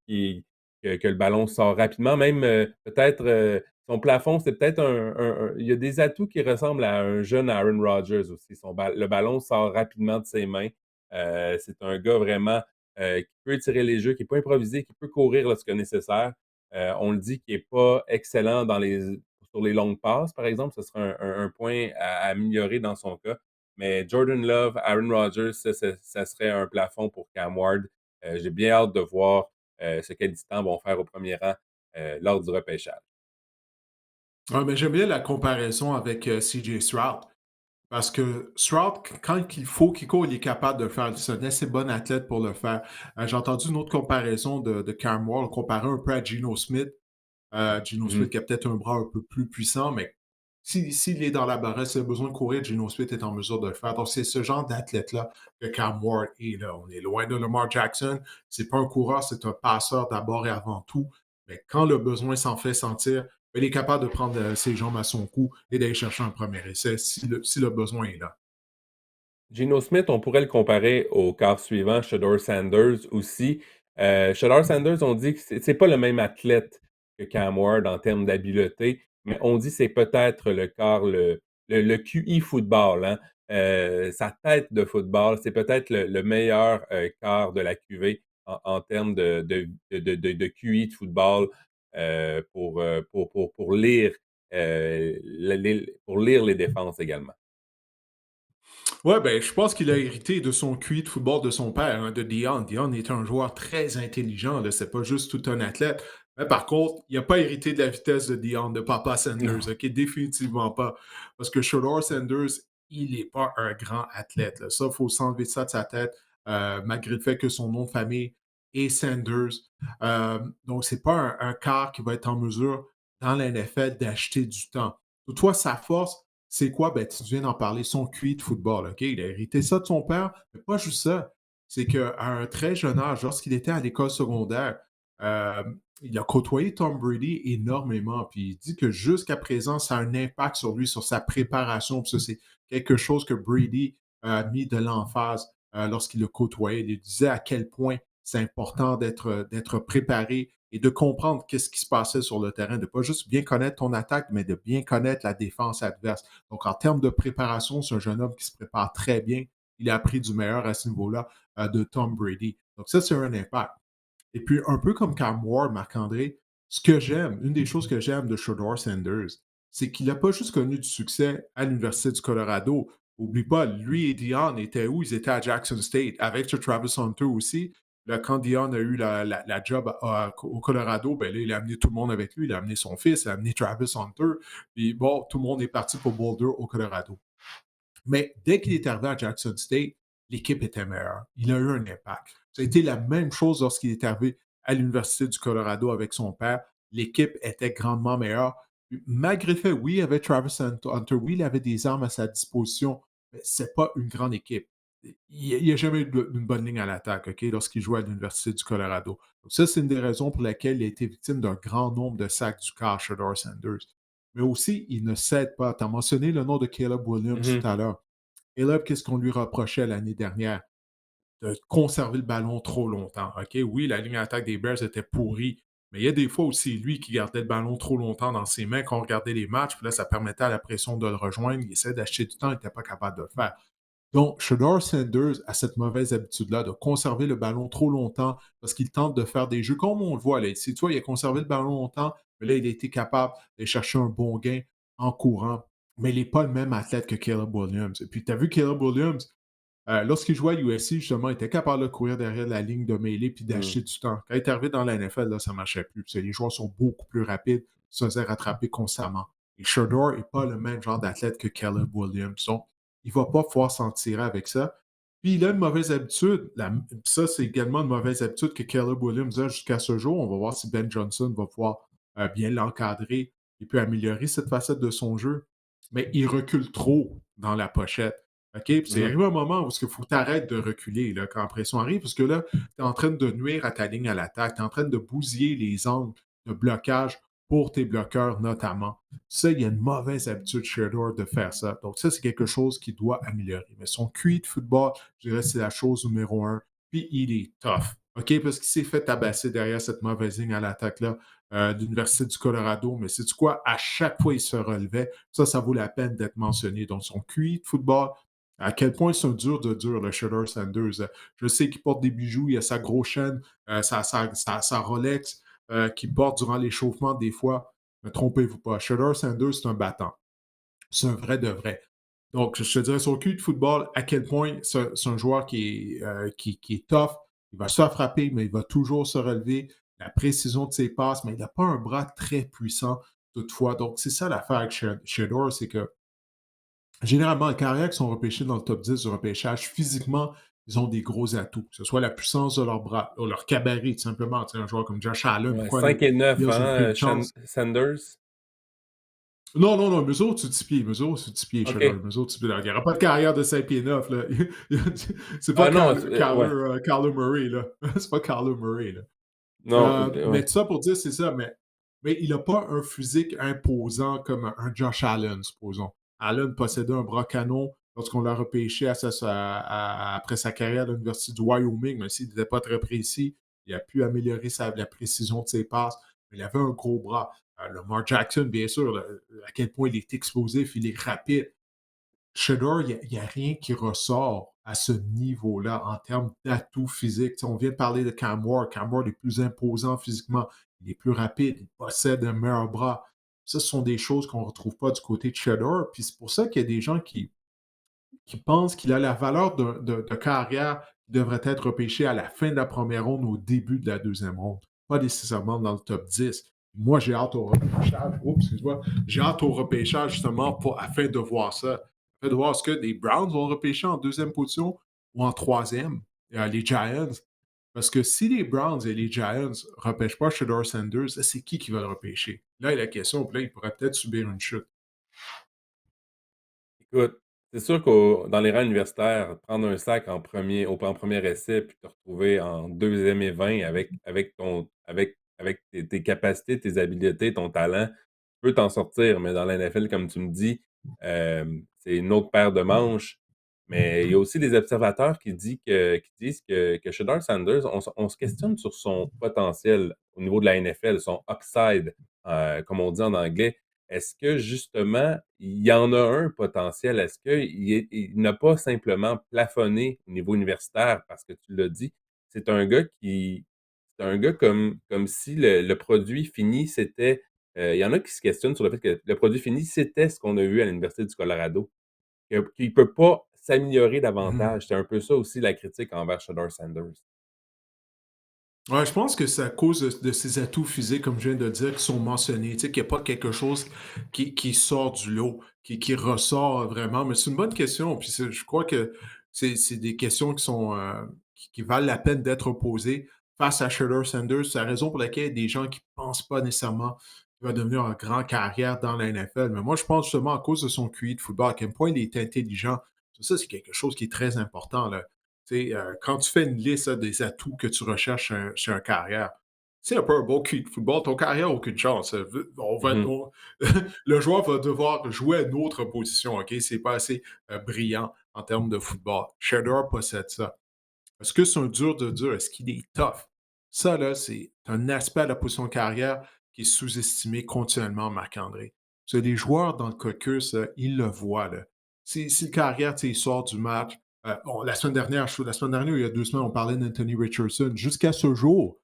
que le ballon sort rapidement. Même peut-être son plafond, c'est peut-être il y a des atouts qui ressemblent à un jeune Aaron Rodgers aussi. Le ballon sort rapidement de ses mains. C'est un gars vraiment qui peut tirer les jeux, qui peut improviser, qui peut courir lorsque nécessaire. On le dit qu'il n'est pas excellent sur les longues passes, par exemple. Ce serait un point à améliorer dans son cas. Mais Jordan Love, Aaron Rodgers, ça serait un plafond pour Cam Ward. J'ai bien hâte de voir ce que les Titans vont faire au premier rang lors du repêchage. Ouais, mais j'aime bien la comparaison avec CJ Stroud. Parce que Stroud, quand il faut qu'il court, il est capable de le faire. C'est un assez bon athlète pour le faire. J'ai entendu une autre comparaison de Cam Ward, comparé un peu à Geno Smith. Geno Smith Mhm. qui a peut-être un bras un peu plus puissant, mais s'il est dans la barre, s'il a besoin de courir, Geno Smith est en mesure de le faire. Donc, c'est ce genre d'athlète-là que Cam Ward est là. On est loin de Lamar Jackson. C'est pas un coureur, c'est un passeur d'abord et avant tout. Mais quand le besoin s'en fait sentir, il est capable de prendre ses jambes à son cou et d'aller chercher un premier essai si le besoin est là. Geno Smith, on pourrait le comparer au quart suivant, Shedeur Sanders aussi. Shedeur Sanders, on dit que c'est pas le même athlète que Cam Ward en termes d'habileté, mais on dit que c'est peut-être le quart, le QI football, hein. Sa tête de football, c'est peut-être le meilleur quart de la QV en termes de QI de football pour lire les défenses également. Ouais, ben, je pense qu'il a hérité de son QI de football de son père, hein, de Dion. Dion est un joueur très intelligent, là. C'est pas juste tout un athlète. Mais par contre, il n'a pas hérité de la vitesse de Dion, de Papa Sanders, Non. OK? Définitivement pas. Parce que Shedeur Sanders, il n'est pas un grand athlète, là. Ça, il faut s'enlever ça de sa tête, malgré le fait que son nom de famille est Sanders. Donc, c'est pas un quart qui va être en mesure, dans la NFL, d'acheter du temps. Toutefois, sa force, c'est quoi? Ben, tu viens d'en parler, son QI de football, OK? Il a hérité ça de son père, mais pas juste ça. C'est qu'à un très jeune âge, lorsqu'il était à l'école secondaire, euh, il a côtoyé Tom Brady énormément. Puis il dit que jusqu'à présent, ça a un impact sur lui, sur sa préparation. Puis ça, c'est quelque chose que Brady a mis de l'emphase lorsqu'il le côtoyait. Il disait à quel point c'est important d'être préparé et de comprendre qu'est-ce qui se passait sur le terrain, de ne pas juste bien connaître ton attaque, mais de bien connaître la défense adverse. Donc, en termes de préparation, c'est un jeune homme qui se prépare très bien. Il a appris du meilleur à ce niveau-là de Tom Brady. Donc, ça, c'est un impact. Et puis, un peu comme Cam Ward, Marc-André, ce que j'aime, une des choses que j'aime de Shedeur Sanders, c'est qu'il n'a pas juste connu du succès à l'Université du Colorado. Oublie pas, lui et Dion étaient où? Ils étaient à Jackson State, avec Travis Hunter aussi. Là, quand Dion a eu la job au Colorado, ben là, il a amené tout le monde avec lui. Il a amené son fils, il a amené Travis Hunter. Puis bon, tout le monde est parti pour Boulder au Colorado. Mais dès qu'il est arrivé à Jackson State, l'équipe était meilleure. Il a eu un impact. Ça a été la même chose lorsqu'il est arrivé à l'Université du Colorado avec son père. L'équipe était grandement meilleure. Malgré le fait, oui, il y avait Travis Hunter, oui, il avait des armes à sa disposition, mais ce n'est pas une grande équipe. Il n'y a jamais eu une bonne ligne à l'attaque, OK, lorsqu'il jouait à l'Université du Colorado. Donc ça, c'est une des raisons pour lesquelles il a été victime d'un grand nombre de sacs du corps, Shedeur Sanders. Mais aussi, il ne cède pas. Tu as mentionné le nom de Caleb Williams tout Mhm. à l'heure. Caleb, qu'est-ce qu'on lui reprochait l'année dernière? De conserver le ballon trop longtemps. OK? Oui, la ligne d'attaque des Bears était pourrie, Mais il y a des fois aussi, lui, qui gardait le ballon trop longtemps dans ses mains quand on regardait les matchs, puis là, ça permettait à la pression de le rejoindre. Il essaie d'acheter du temps, il n'était pas capable de le faire. Donc, Shedeur Sanders a cette mauvaise habitude-là de conserver le ballon trop longtemps parce qu'il tente de faire des jeux comme on le voit là. Ici, tu vois, il a conservé le ballon longtemps, mais là, il a été capable de chercher un bon gain en courant. Mais il n'est pas le même athlète que Caleb Williams. Et puis, tu as vu Caleb Williams, lorsqu'il jouait à l'USC, justement, il était capable de courir derrière la ligne de mêlée puis Mmh. d'acheter du temps. Quand il est arrivé dans la NFL, là, ça ne marchait plus. Parce que les joueurs sont beaucoup plus rapides, se faisaient rattraper constamment. Et Shedeur n'est pas le même genre d'athlète que Caleb Williams. Donc, il ne va pas pouvoir s'en tirer avec ça. Puis il a une mauvaise habitude. Ça, c'est également une mauvaise habitude que Caleb Williams a jusqu'à ce jour. On va voir si Ben Johnson va pouvoir bien l'encadrer et peut améliorer cette facette de son jeu. Mais il recule trop dans la pochette. OK? Puis c'est Mmh. arrivé un moment où il faut que tu arrêtes de reculer là, quand la pression arrive, parce que là, tu es en train de nuire à ta ligne à l'attaque, tu es en train de bousiller les angles de blocage pour tes bloqueurs notamment. Ça, il y a une mauvaise habitude chez Shedeur de faire ça. Donc ça, c'est quelque chose qu'il doit améliorer. Mais son QI de football, je dirais, c'est la chose numéro un. Puis il est tough. OK? Parce qu'il s'est fait tabasser derrière cette mauvaise ligne à l'attaque-là de l'Université du Colorado. Mais c'est du quoi? À chaque fois, il se relevait. Ça vaut la peine d'être mentionné. Donc son QI de football, à quel point c'est un dur de dur, le Shedeur Sanders. Je sais qu'il porte des bijoux, il a sa grosse chaîne, sa Rolex qu'il porte durant l'échauffement des fois. Ne trompez-vous pas, Shedeur Sanders, c'est un battant. C'est un vrai de vrai. Donc, je te dirais, son cul de football, à quel point c'est un joueur qui est tough. Il va se faire frapper, mais il va toujours se relever. La précision de ses passes, mais il n'a pas un bras très puissant toutefois. Donc, c'est ça l'affaire avec Shedeur, c'est que généralement, les carrières qui sont repêchés dans le top 10 du repêchage, physiquement, ils ont des gros atouts, que ce soit la puissance de leurs bras, ou leur cabaret, tout simplement. Tu sais, un joueur comme Josh Allen, Ouais, pourquoi les 5 et 9, Bills ont pris hein, une chance? Sanders? Non, non, non, mais autres, sur 10 pieds, mais autres, sur 10 pieds, Shedder, OK. mais autres, 10 pieds. Il n'y aura pas de carrière de 5 pieds 9, là. C'est pas Ah non, c'est ouais. Kyler Murray, là. C'est pas Kyler Murray, là. Non, Mais ouais. tout ça pour dire, c'est ça, mais il n'a pas un physique imposant comme un Josh Allen, supposons. Allen possédait un bras canon lorsqu'on l'a repêché après sa carrière à l'Université du Wyoming, même s'il n'était pas très précis. Il a pu améliorer la précision de ses passes, mais il avait un gros bras. Lamar Jackson, bien sûr, à quel point il est explosif, il est rapide. Shedeur, il y a rien qui ressort à ce niveau-là en termes d'atouts physiques. Tu sais, on vient de parler de Cam Ward. Cam Ward est plus imposant physiquement, il est plus rapide, il possède un meilleur bras. Ça, ce sont des choses qu'on ne retrouve pas du côté de Shedeur. Puis c'est pour ça qu'il y a des gens qui pense qu'il a la valeur de carrière qui devrait être repêché à la fin de la première ronde, au début de la deuxième ronde, pas nécessairement dans le top 10. Moi, j'ai hâte au repêchage. Oups, excuse-moi. J'ai hâte au repêchage justement afin de voir ça. Afin de voir est-ce que les Browns vont repêcher en deuxième position ou en troisième, les Giants. Parce que si les Browns et les Giants ne repêchent pas Shedeur Sanders, c'est qui va le repêcher? Là, il y a la question, puis là, il pourrait peut-être subir une chute. Écoute, c'est sûr dans les rangs universitaires, prendre un sac en premier essai, puis te retrouver en deuxième et 20 avec tes capacités, tes habiletés, ton talent, tu peux t'en sortir. Mais dans la NFL, comme tu me dis, c'est une autre paire de manches. Mais il y a aussi des observateurs qui disent que Shedeur Sanders, on se questionne sur son potentiel au niveau de la NFL, son upside, comme on dit en anglais. Est-ce que justement, il y en a un potentiel? Est-ce qu'il n'a pas simplement plafonné au niveau universitaire? Parce que tu l'as dit, c'est un gars qui c'est un gars comme si le produit fini, c'était, il y en a qui se questionnent sur le fait que le produit fini, c'était ce qu'on a vu à l'Université du Colorado, qu'il ne peut pas s'améliorer Mhm. davantage. C'est un peu ça aussi la critique envers Shedeur Sanders. Ouais, je pense que c'est à cause de ces atouts physiques, comme je viens de dire, qui sont mentionnés. Tu sais, qu'il n'y a pas quelque chose qui sort du lot, qui ressort vraiment. Mais c'est une bonne question. Puis je crois que c'est des questions qui valent la peine d'être posées face à Shedeur Sanders. C'est la raison pour laquelle il y a des gens qui ne pensent pas nécessairement qu'il va devenir une grande carrière dans la NFL. Mais moi, je pense justement à cause de son QI de football, à quel point il est intelligent. Ça, c'est quelque chose qui est très important, là. Tu sais, quand tu fais une liste là, des atouts que tu recherches chez un carrière, c'est un peu un bon cul de football, ton carrière n'a aucune chance. Mmh. Le joueur va devoir jouer à une autre position, OK? C'est pas assez brillant en termes de football. Shedder possède ça. Est-ce que c'est un dur de dur? Est-ce qu'il est tough? Ça, là, c'est un aspect à la position de carrière qui est sous-estimé continuellement, Marc-André. C'est les joueurs dans le caucus, ils le voient, là. Si le carrière, tu sais, il sort du match, bon, la semaine dernière ou il y a 2 semaines, on parlait d'Anthony Richardson. Jusqu'à ce jour,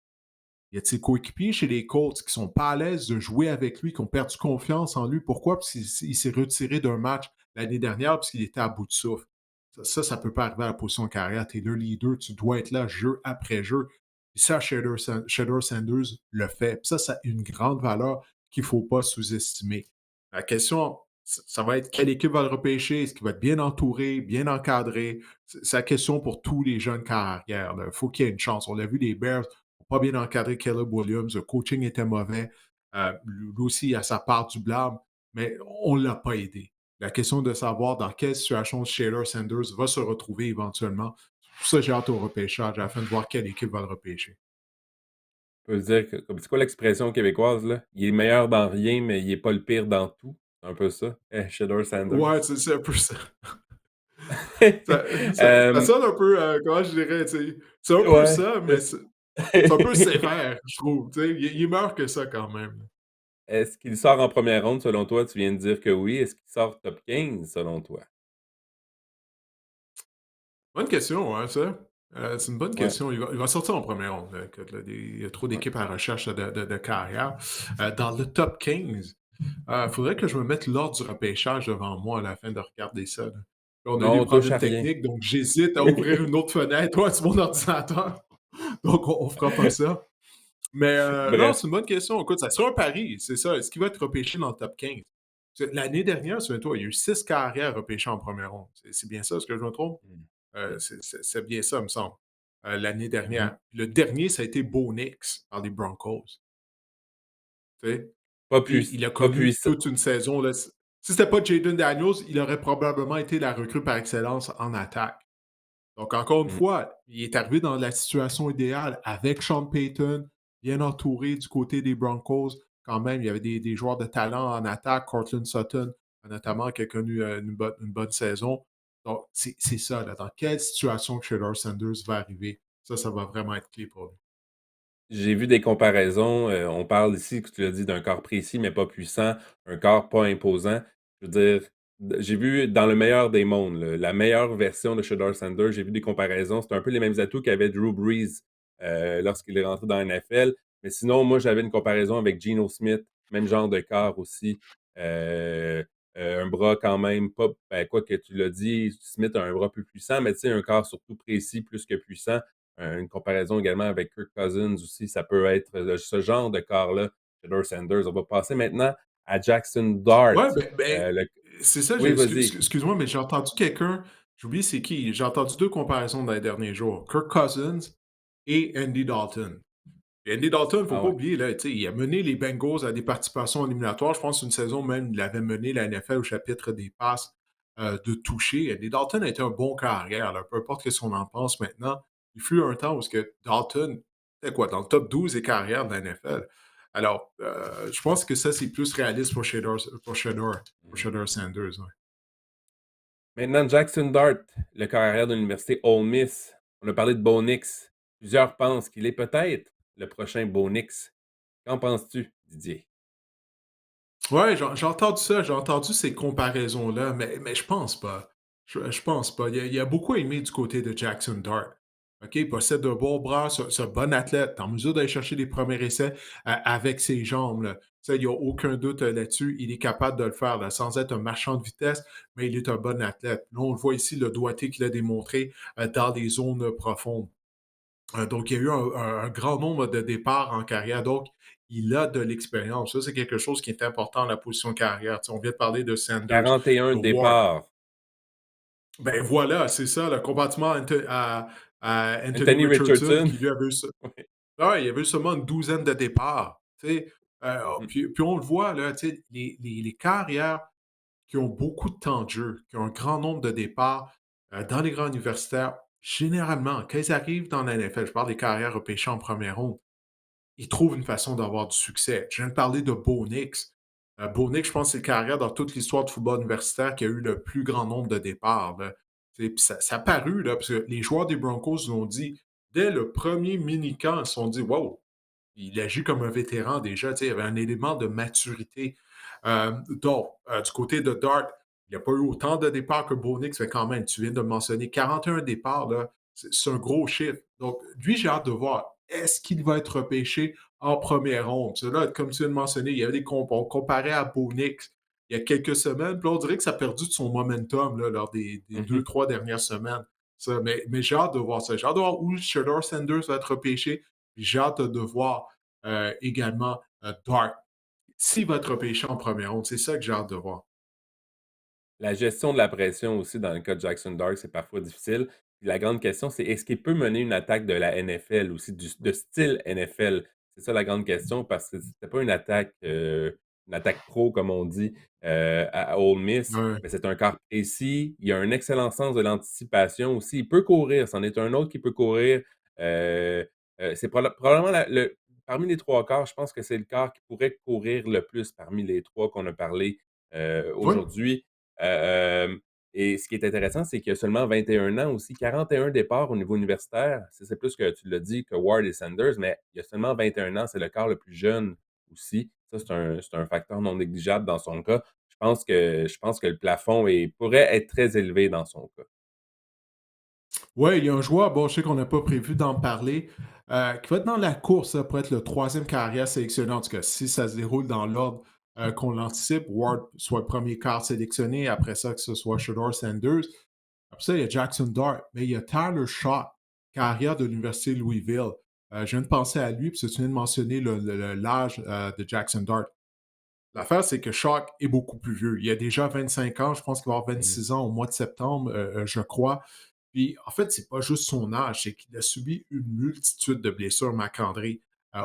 il y a de ses coéquipiers chez les Colts qui sont pas à l'aise de jouer avec lui, qui ont perdu confiance en lui. Pourquoi? Parce qu'il s'est retiré d'un match l'année dernière parce qu'il était à bout de souffle. Ça peut pas arriver à la position de carrière. Tu es le leader, tu dois être là jeu après jeu. Et ça, Shedeur Sanders le fait. Puis ça a une grande valeur qu'il ne faut pas sous-estimer. La question, ça va être quelle équipe va le repêcher? Est-ce qu'il va être bien entouré, bien encadré? C'est la question pour tous les jeunes carrières. Il faut qu'il y ait une chance. On l'a vu, les Bears, pas bien encadré Caleb Williams, le coaching était mauvais. Lui aussi, il a sa part du blâme, mais on ne l'a pas aidé. La question de savoir dans quelle situation Shayler Sanders va se retrouver éventuellement. C'est pour ça que j'ai hâte au repêchage, afin de voir quelle équipe va le repêcher. On peut dire que comme c'est quoi l'expression québécoise, là? Il est meilleur dans rien, mais il est pas le pire dans tout. C'est un peu ça, Shedeur Ouais, Sanders. c'est un peu ça. Ça Hem, sonne un peu, comment je dirais, tu sais, c'est un peu ouais, ça, mais c'est un peu sévère, je trouve. Tu sais, il est meilleur que ça quand même. Est-ce qu'il sort en première ronde selon toi? Tu viens de dire que oui. Est-ce qu'il sort top 15 selon toi? Bonne question, ouais, ça. C'est une bonne Ouais, question. Il va sortir en première ronde. Écoute, là, il y a trop ouais. d'équipes à la recherche de carrière. Dans le top 15, il faudrait que je me mette l'ordre du repêchage devant moi à la fin de regarder ça. Là. Là, on a eu des Non, touche problèmes à rien. techniques, donc j'hésite à ouvrir une autre fenêtre. Ouais, c'est mon ordinateur. Donc, on ne fera pas ça. Mais non, Bref, c'est une bonne question. Écoute, ça sera un pari, c'est ça. Est-ce qu'il va être repêché dans le top 15? L'année dernière, souviens-toi, il y a eu 6 carrières repêchées en première ronde. C'est bien ça, ce que je me trompe? mmh, C'est bien ça, me semble, l'année mmh. dernière. Le dernier, ça a été Bo Nix par les Broncos, tu sais? Puis il a Pas connu puissant. toute une saison, là. Si c'était pas Jaden Daniels, il aurait probablement été la recrue par excellence en attaque. Donc, encore une Mmh. fois, il est arrivé dans la situation idéale avec Sean Payton, bien entouré du côté des Broncos. Quand même, il y avait des joueurs de talent en attaque. Cortland Sutton, notamment, qui a connu une bonne saison. Donc, c'est ça, là. Dans quelle situation que Shedeur Sanders va arriver? Ça va vraiment être clé pour lui. J'ai vu des comparaisons, on parle ici, que tu l'as dit, d'un corps précis, mais pas puissant, un corps pas imposant. Je veux dire, j'ai vu dans le meilleur des mondes, la meilleure version de Shedeur Sanders, j'ai vu des comparaisons, c'était un peu les mêmes atouts qu'avait Drew Brees, lorsqu'il est rentré dans la NFL. Mais sinon, moi, j'avais une comparaison avec Geno Smith, même genre de corps aussi, heu un bras quand même pas ben, quoi que tu l'as dit, Smith a un bras plus puissant, mais tu sais, un corps surtout précis plus que puissant. Une comparaison également avec Kirk Cousins aussi, ça peut être, ce genre de corps-là, Shedeur Sanders. On va passer maintenant à Jackson Dart. Ouais, Le c'est ça. Oui, vas-y. Excuse-moi, mais j'ai entendu quelqu'un, j'ai oublié c'est qui. J'ai entendu deux comparaisons dans les derniers jours. Kirk Cousins et Andy Dalton. Et Andy Dalton, il ne faut Ah pas ouais. oublier, là, il a mené les Bengals à des participations éliminatoires. Je pense une saison même, il avait mené la NFL au chapitre des passes de toucher. Andy Dalton a été un bon carrière, là, peu importe ce qu'on en pense maintenant. Il fut un temps où Dalton était quoi, dans le top 12 des carrières de la NFL. Alors, je pense que ça, c'est plus réaliste pour Mmh. Shedeur Sanders. Ouais. Maintenant, Jackson Dart, le carrière de l'université Ole Miss. On a parlé de Bo Nix. Plusieurs pensent qu'il est peut-être le prochain Bo Nix. Qu'en penses-tu, Didier? Ouais, j'ai entendu ça, j'ai entendu ces comparaisons-là, mais je pense pas. Je pense pas. Il a beaucoup aimé du côté de Jackson Dart. OK, il possède de beaux bras, c'est un bon athlète, en mesure d'aller chercher des premiers essais avec ses jambes, là. Ça, il n'y a aucun doute là-dessus. Il est capable de le faire, là, sans être un marchand de vitesse, mais il est un bon athlète. Là, on le voit ici, le doigté qu'il a démontré dans des zones profondes. Donc, il y a eu un grand nombre de départs en carrière. Donc, il a de l'expérience. Ça, c'est quelque chose qui est important dans la position de carrière. Tu sais, on vient de parler de Sanders, 41 de Ward. départs. Ben voilà, c'est ça, le combattement à Anthony Anthony Richardson, Richardson. qui lui avait eu Oui. ouais, il y avait eu seulement une douzaine de départs. Tu sais, Mmh. puis on le voit, là, tu sais, les carrières qui ont beaucoup de temps de jeu, qui ont un grand nombre de départs dans les grands universitaires, généralement, quand ils arrivent dans la NFL, je parle des carrières repêchées en première ronde, il trouve une façon d'avoir du succès. Je viens de parler de Bo Nix. Bo Nix, je pense que c'est le carrière dans toute l'histoire du football universitaire qui a eu le plus grand nombre de départs. Là. Puis ça a paru, là, parce que les joueurs des Broncos l'ont dit dès le premier mini-camp, ils se sont dit: «Wow, il agit comme un vétéran déjà, tu sais, il y avait un élément de maturité. Donc, du côté de Dart, il n'y a pas eu autant de départs que Bonix, mais quand même, tu viens de le mentionner, 41 départs, là, c'est un gros chiffre. Donc, lui, j'ai hâte de voir. Est-ce qu'il va être repêché en première ronde? Parce que là, comme tu viens de mentionner, il y avait on comparait à Bonix il y a quelques semaines, puis là, on dirait que ça a perdu de son momentum là, lors des deux, Mhm. trois dernières semaines. Ça, mais j'ai hâte de voir ça. J'ai hâte de voir où Shedeur Sanders va être repêché. Puis j'ai hâte de voir également Dart. S'il va être repêché en première ronde, c'est ça que j'ai hâte de voir. La gestion de la pression aussi dans le cas de Jackson Dart, c'est parfois difficile. Puis la grande question, c'est est-ce qu'il peut mener une attaque de la NFL aussi, de style NFL? C'est ça la grande question parce que c'était pas une attaque pro, comme on dit, à Ole Miss, Ouais. mais c'est un quart précis. Il a un excellent sens de l'anticipation aussi. Il peut courir, c'en est un autre qui peut courir. Euh, c'est probablement parmi les trois quarts, je pense que c'est le quart qui pourrait courir le plus parmi les trois qu'on a parlé Oui. aujourd'hui. Et ce qui est intéressant, c'est qu'il y a seulement 21 ans aussi, 41 départs au niveau universitaire. C'est plus que tu l'as dit que Ward et Sanders, mais il y a seulement 21 ans, c'est le quart le plus jeune aussi. Ça, c'est un facteur non négligeable dans son cas. Je pense que le plafond pourrait être très élevé dans son cas. Ouais, il y a un joueur, bon, je sais qu'on n'a pas prévu d'en parler, qui va être dans la course là, pour être le troisième carrière sélectionné. En tout cas, si ça se déroule dans l'ordre qu'on l'anticipe, Ward soit le premier quart sélectionné, après ça, que ce soit Shedeur Sanders. Après ça, il y a Jackson Dart, mais il y a Tyler Shaw, carrière de l'Université de Louisville. Je viens de penser à lui, puis tu viens de mentionner l'âge de Jackson Dart. L'affaire, c'est que Shock est beaucoup plus vieux. Il a déjà 25 ans, je pense qu'il va avoir Mhm. 26 ans au mois de septembre, je crois. Puis, en fait, c'est pas juste son âge, c'est qu'il a subi une multitude de blessures, Marc-André,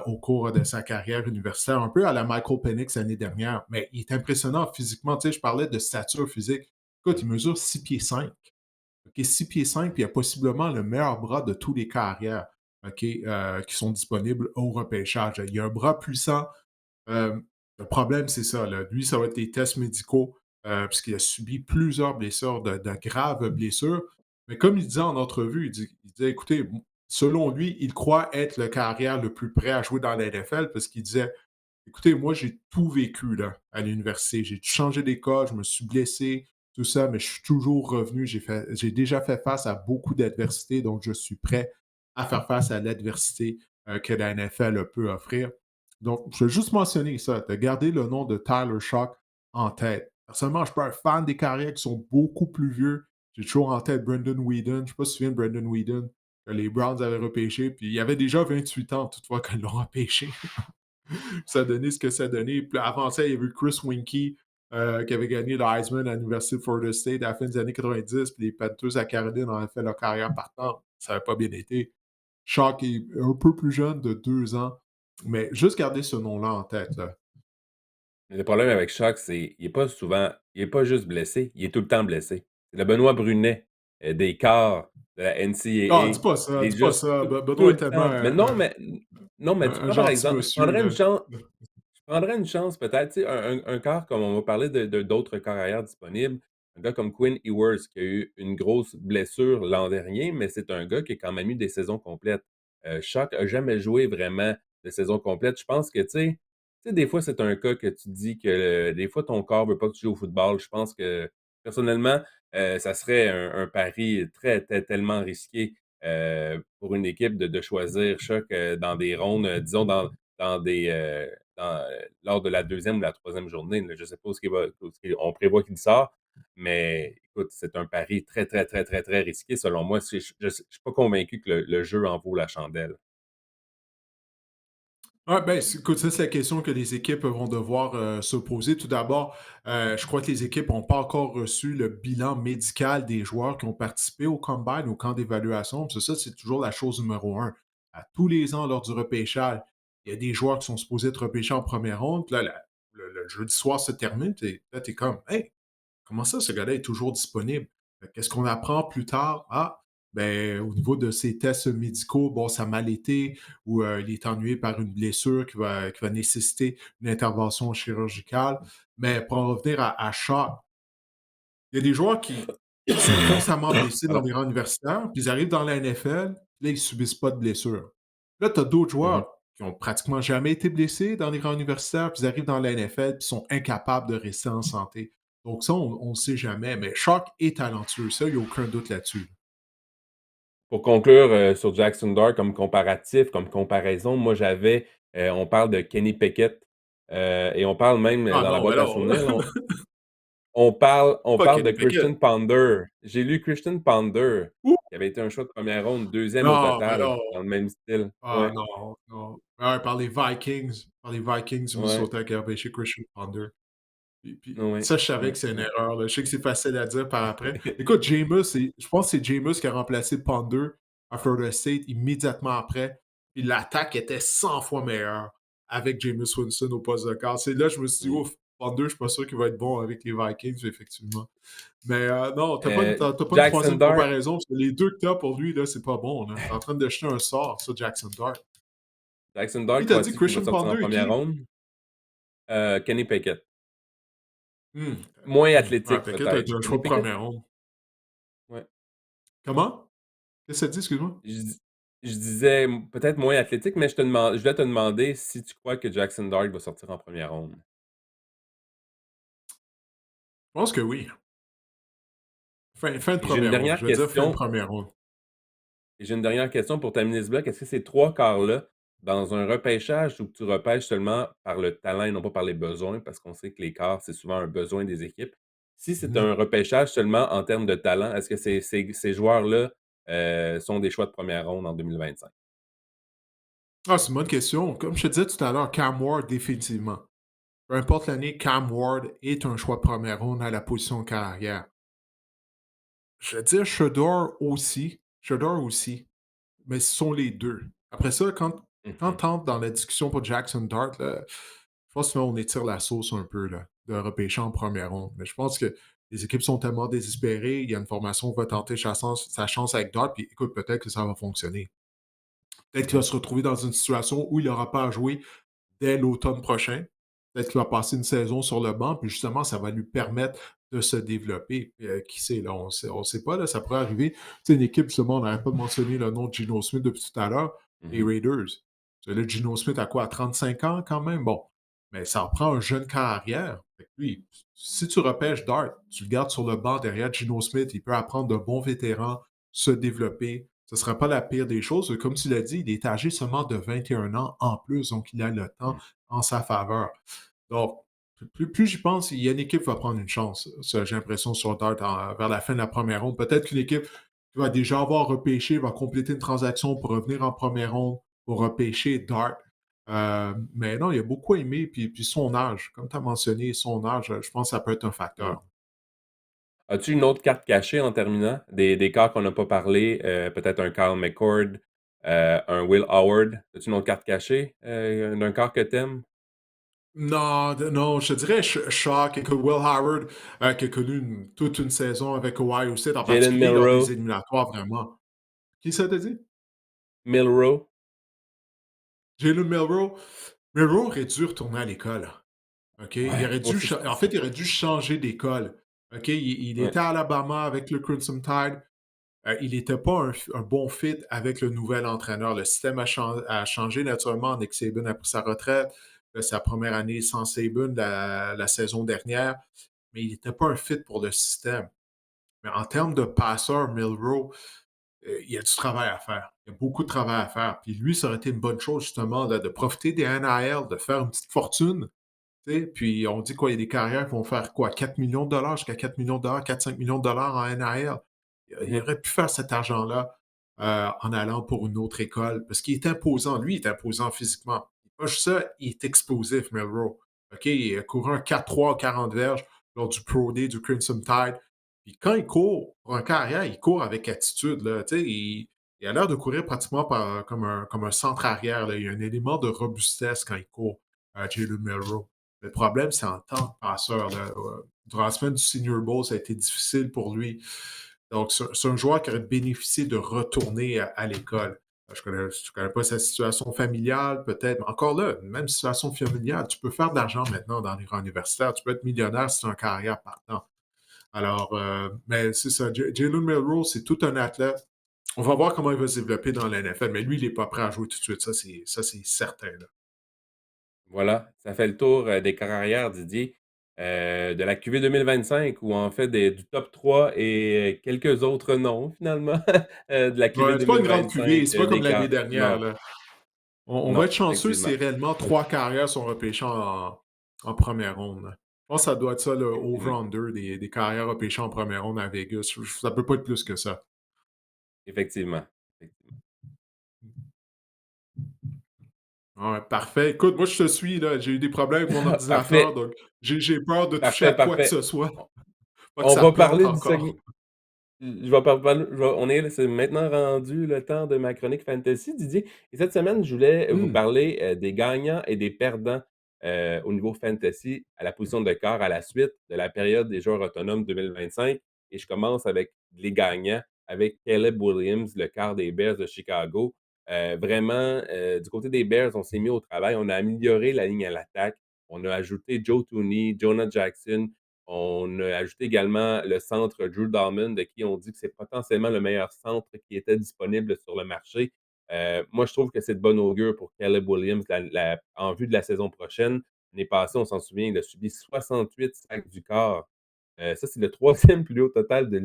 au cours de sa carrière universitaire, un peu à la Michael Penix l'année dernière. Mais il est impressionnant physiquement. Tu sais, je parlais de stature physique. Écoute, il mesure 6 pieds 5. OK, 6 pieds 5, puis il a possiblement le meilleur bras de tous les carrières, OK, qui sont disponibles au repêchage. Il a un bras puissant, le problème, c'est ça. Là. Lui, ça va être les tests médicaux, puisqu'il a subi plusieurs blessures, de graves blessures. Mais comme il disait en entrevue, il disait, écoutez, selon lui, il croit être le carrière le plus prêt à jouer dans la NFL parce qu'il disait, écoutez, moi, j'ai tout vécu là, à l'université. J'ai changé d'école, je me suis blessé, tout ça, mais je suis toujours revenu. J'ai déjà fait face à beaucoup d'adversités, donc je suis prêt à faire face à l'adversité que la NFL peut offrir. Donc, je vais juste mentionner ça, de garder le nom de Tyler Shock en tête. Personnellement, je suis pas un fan des carrières qui sont beaucoup plus vieux. J'ai toujours en tête Brandon Whedon. Je ne sais pas si tu te souviens de Brandon Whedon, que les Browns avaient repêché. Puis il avait déjà 28 ans, toutefois, quand ils l'ont repêché. Ça a donné ce que ça a donné. Puis avant ça, il y avait eu Chris Winkie, qui avait gagné le Heisman à l'Université de Florida State à la fin des années 90. Puis les Panthers à Caroline ont fait leur carrière partant. Ça n'avait pas bien été. Shock est un peu plus jeune de 2 ans. Mais juste garder ce nom-là en tête. Là. Mais le problème avec Shock, c'est il est pas juste blessé, il est tout le temps blessé. C'est le Benoît Brunet des quarts de la Ah, NCAA. dis pas ça, Il est dis pas juste ça. tout Benoît est le tellement temps. Mais non, mais tu un prends par gentil exemple, monsieur. Là. je prendrais une chance peut-être, tu sais, un quart comme on va parler d'autres corps arrière disponibles, un gars comme Quinn Ewers qui a eu une grosse blessure l'an dernier, mais c'est un gars qui a quand même eu des saisons complètes. Shock a jamais joué vraiment de saison complète. Je pense que, tu sais, des fois, c'est un cas que tu dis que des fois, ton corps veut pas que tu joues au football. Je pense que, personnellement, ça serait un pari tellement risqué pour une équipe de choisir Choc dans des rondes, disons, dans des, lors de la deuxième ou la troisième journée. Là. Je ne sais pas on prévoit qu'il sort, mais écoute, c'est un pari très, très, très, très, très risqué selon moi. Je ne suis pas convaincu que le jeu en vaut la chandelle. Ah, ben, écoute, ça, c'est la question que les équipes vont devoir se poser. Tout d'abord, je crois que les équipes n'ont pas encore reçu le bilan médical des joueurs qui ont participé au combine, au camp d'évaluation. Parce que ça, c'est toujours la chose numéro un. À tous les ans, lors du repêchage, il y a des joueurs qui sont supposés être repêchés en première ronde. Puis là, le jeudi soir se termine. Là, tu es comme, hey, comment ça, ce gars-là est toujours disponible? Qu'est-ce qu'on apprend plus tard? Ah, ben, au niveau de ses tests médicaux, bon, ça a mal été, ou il est ennuyé par une blessure qui va nécessiter une intervention chirurgicale. Mais pour en revenir à Shaw, il y a des joueurs qui sont constamment blessés dans Pardon. les rangs universitaires, puis ils arrivent dans la NFL, Là, ils subissent pas de blessures. Là, tu as d'autres Mmh. joueurs qui ont pratiquement jamais été blessés dans les rangs universitaires, puis ils arrivent dans la NFL, puis sont incapables de rester en santé. Donc ça, on ne sait jamais, mais Shark est talentueux, ça, il n'y a aucun doute là-dessus. Pour conclure, sur Jackson Dart comme comparatif, comme comparaison, moi j'avais, on parle de Kenny Pickett, et on parle même, Ah dans la non, mais boîte à non, souvenirs, là, on parle de pas Kenny Pickett. Christian Ponder. J'ai lu Christian Ponder, Ouh! qui avait été un choix de première ronde, deuxième au Non, mais total, non. dans le même style. Ah Ouais, non, non. Ouais, par les Vikings du ouais, Minnesota qui a repêché Christian Ponder. Puis ouais, ça, je savais ouais, que c'est une ouais. erreur, là. Je sais que c'est facile à dire par après. Écoute, Jameis, je pense que c'est Jameis qui a remplacé Ponder à Florida State immédiatement après. Puis l'attaque était 100 fois meilleure avec Jameis Winston au poste de quart. C'est là je me suis dit: Mmh. «Ouf, Ponder, je suis pas sûr qu'il va être bon avec les Vikings», effectivement. Mais non, t'as pas une Jackson troisième Dart comparaison parce que les 2 que tu pour lui, là, c'est pas bon, là. Tu en train de jeter un sort sur Jackson Dart. Jackson Qui Dart, t'a dit crois-tu qu'il va Christian sortir en Ponder et première qui? ronde? Kenny Pickett. Mmh, Moins ouais, athlétique Pickett a été peut-être. un Kenny choix de Pickett? première ronde. Ouais. Comment? Qu'est-ce que ça dit, excuse-moi? Je dis je disais, peut-être moins athlétique, mais je voulais te demander si tu crois que Jackson Dart va sortir en première ronde? Je pense que oui. Fin de Et j'ai une première ronde. dernière Je vais dire fin de question première ronde. et j'ai une dernière question pour terminer ce bloc. Est-ce que ces 3 quarts-là, dans un repêchage où tu repêches seulement par le talent et non pas par les besoins, parce qu'on sait que les quarts, c'est souvent un besoin des équipes. Si c'est Mhm. un repêchage seulement en termes de talent, est-ce que ces joueurs-là, sont des choix de première ronde en 2025? Ah, c'est une bonne question. Comme je te disais tout à l'heure, Cam Ward, définitivement. Peu importe l'année, Cam Ward est un choix de première ronde à la position de carrière. Je vais dire Shedeur aussi. Shedeur aussi. Mais ce sont les deux. Après ça, quand Mmh. tu entres dans la discussion pour Jackson Dart, là, je pense que là, on étire la sauce un peu, là, de repêcher en première ronde. Mais je pense que les équipes sont tellement désespérées. Il y a une formation qui va tenter sa chance avec Dart. Puis écoute, peut-être que ça va fonctionner. Peut-être qu'il va Mmh. se retrouver dans une situation où il n'aura pas à jouer dès l'automne prochain. Peut-être qu'il va passer une saison sur le banc, puis justement, ça va lui permettre de se développer. Qui sait, là, on sait pas, là, ça pourrait arriver. C'est une équipe, justement, on n'arrête pas de mentionner le nom de Geno Smith depuis tout à l'heure, les Mmh. Raiders. Là, Geno Smith a quoi, 35 ans quand même? Bon, mais ça en prend un jeune carrière. Fait que lui, si tu repêches Dart, tu le gardes sur le banc derrière Geno Smith, il peut apprendre de bons vétérans, se développer. Ce ne serait pas la pire des choses. Comme tu l'as dit, il est âgé seulement de 21 ans en plus, donc il a le temps Mmh. en sa faveur. Donc, plus j'y pense, il y a une équipe qui va prendre une chance. Ça, j'ai l'impression sur Dart vers la fin de la première ronde. Peut-être qu'une équipe qui va déjà avoir repêché va compléter une transaction pour revenir en première ronde pour repêcher Dart. Mais non, il a beaucoup aimé. Puis son âge, comme tu as mentionné, son âge, je pense que ça peut être un Mmh. facteur. As-tu une autre carte cachée en terminant? Des quarts qu'on n'a pas parlé, peut-être un Kyle McCord, un Will Howard. As-tu une autre carte cachée, d'un quart que t'aimes? Non, non, je te dirais Shock et que Will Howard, qui a connu toute une saison avec Ohio State, en Jalen particulier lors des Milroe? éliminatoires, vraiment. Qui ça t'a dit? Milroe? Jalen Milroe. Milroe aurait dû retourner à l'école. OK? Ouais, moi aussi je En pense fait, ça. il aurait dû changer d'école. OK? Il Ouais. était à Alabama avec le Crimson Tide. Il n'était pas un bon fit avec le nouvel entraîneur. Le système a changé naturellement. Nick Saban a pris sa retraite. Sa première année sans Saban la saison dernière. Mais il n'était pas un fit pour le système. Mais en termes de passeur, Milroe, il y a du travail à faire. Il y a beaucoup de travail à faire. Puis lui, ça aurait été une bonne chose, justement, de profiter des NIL, de faire une petite fortune. Tu sais. Puis on dit quoi, il y a des carrières qui vont faire quoi, 4 millions de dollars, jusqu'à 4 millions de dollars, 4-5 millions de dollars en NIL. Il Mmh. aurait pu faire cet argent-là en allant pour une autre école, parce qu'il est imposant. Lui, il est imposant physiquement. Pas juste ça, il est explosif, Milroe. OK, il a couru un 4-3 40 verges lors du Pro Day du Crimson Tide. Puis quand il court, pour un carrière, il court avec attitude. Là. Tu sais, il a l'air de courir pratiquement comme un centre arrière. Là. Il y a un élément de robustesse quand il court, Jalen Milroe. Le problème, c'est en tant que passeur. Là. Durant la semaine du Senior Bowl, ça a été difficile pour lui. Donc, c'est un joueur qui aurait bénéficié de retourner à l'école. Je connais pas sa situation familiale, peut-être. Mais encore là, même situation familiale, tu peux faire de l'argent maintenant dans les rangs universitaires. Tu peux être millionnaire si tu as une carrière partant. Alors, mais c'est ça. Jalen Milroe, c'est tout un athlète. On va voir comment il va se développer dans la NFL, mais lui, il n'est pas prêt à jouer tout de suite. Ça, c'est certain, là. Voilà, ça fait le tour, des carrières, Didier, de la QV 2025 ou en fait du top 3 et quelques autres noms finalement, de la QV Ouais, c'est pas une grande 2025, QV, c'est pas comme des l'année cas dernière, non, là. On va non, être chanceux si effectivement, réellement 3 carrières sont repêchées en première ronde, là. Je pense que ça doit être ça, le effectivement, over-under des carrières repêchées en première ronde à Vegas. Ça peut pas être plus que ça. effectivement, effectivement. Ouais, parfait. Écoute, moi, je te suis, là. J'ai eu des problèmes avec mon ordinateur, Parfait, donc j'ai peur de toucher parfait, à quoi que parfait. ce soit. On Pas que on ça va plante parler du encore. segment. Je vais par parler je vais on est c'est maintenant rendu le temps de ma chronique fantasy, Didier, et cette semaine, je voulais vous Mmh. parler, des gagnants et des perdants, au niveau fantasy à la position de quart à la suite de la période des joueurs autonomes 2025 et je commence avec les gagnants, avec Caleb Williams, le quart des Bears de Chicago. Vraiment, du côté des Bears, on s'est mis au travail, on a amélioré la ligne à l'attaque, on a ajouté Joe Thuney, Jonah Jackson, on a ajouté également le centre Drew Dalman, de qui on dit que c'est potentiellement le meilleur centre qui était disponible sur le marché. Moi, je trouve que c'est de bon augure pour Caleb Williams en vue de la saison prochaine. L'année passée, on s'en souvient, il a subi 68 sacs du corps. Ça, c'est le troisième plus haut total de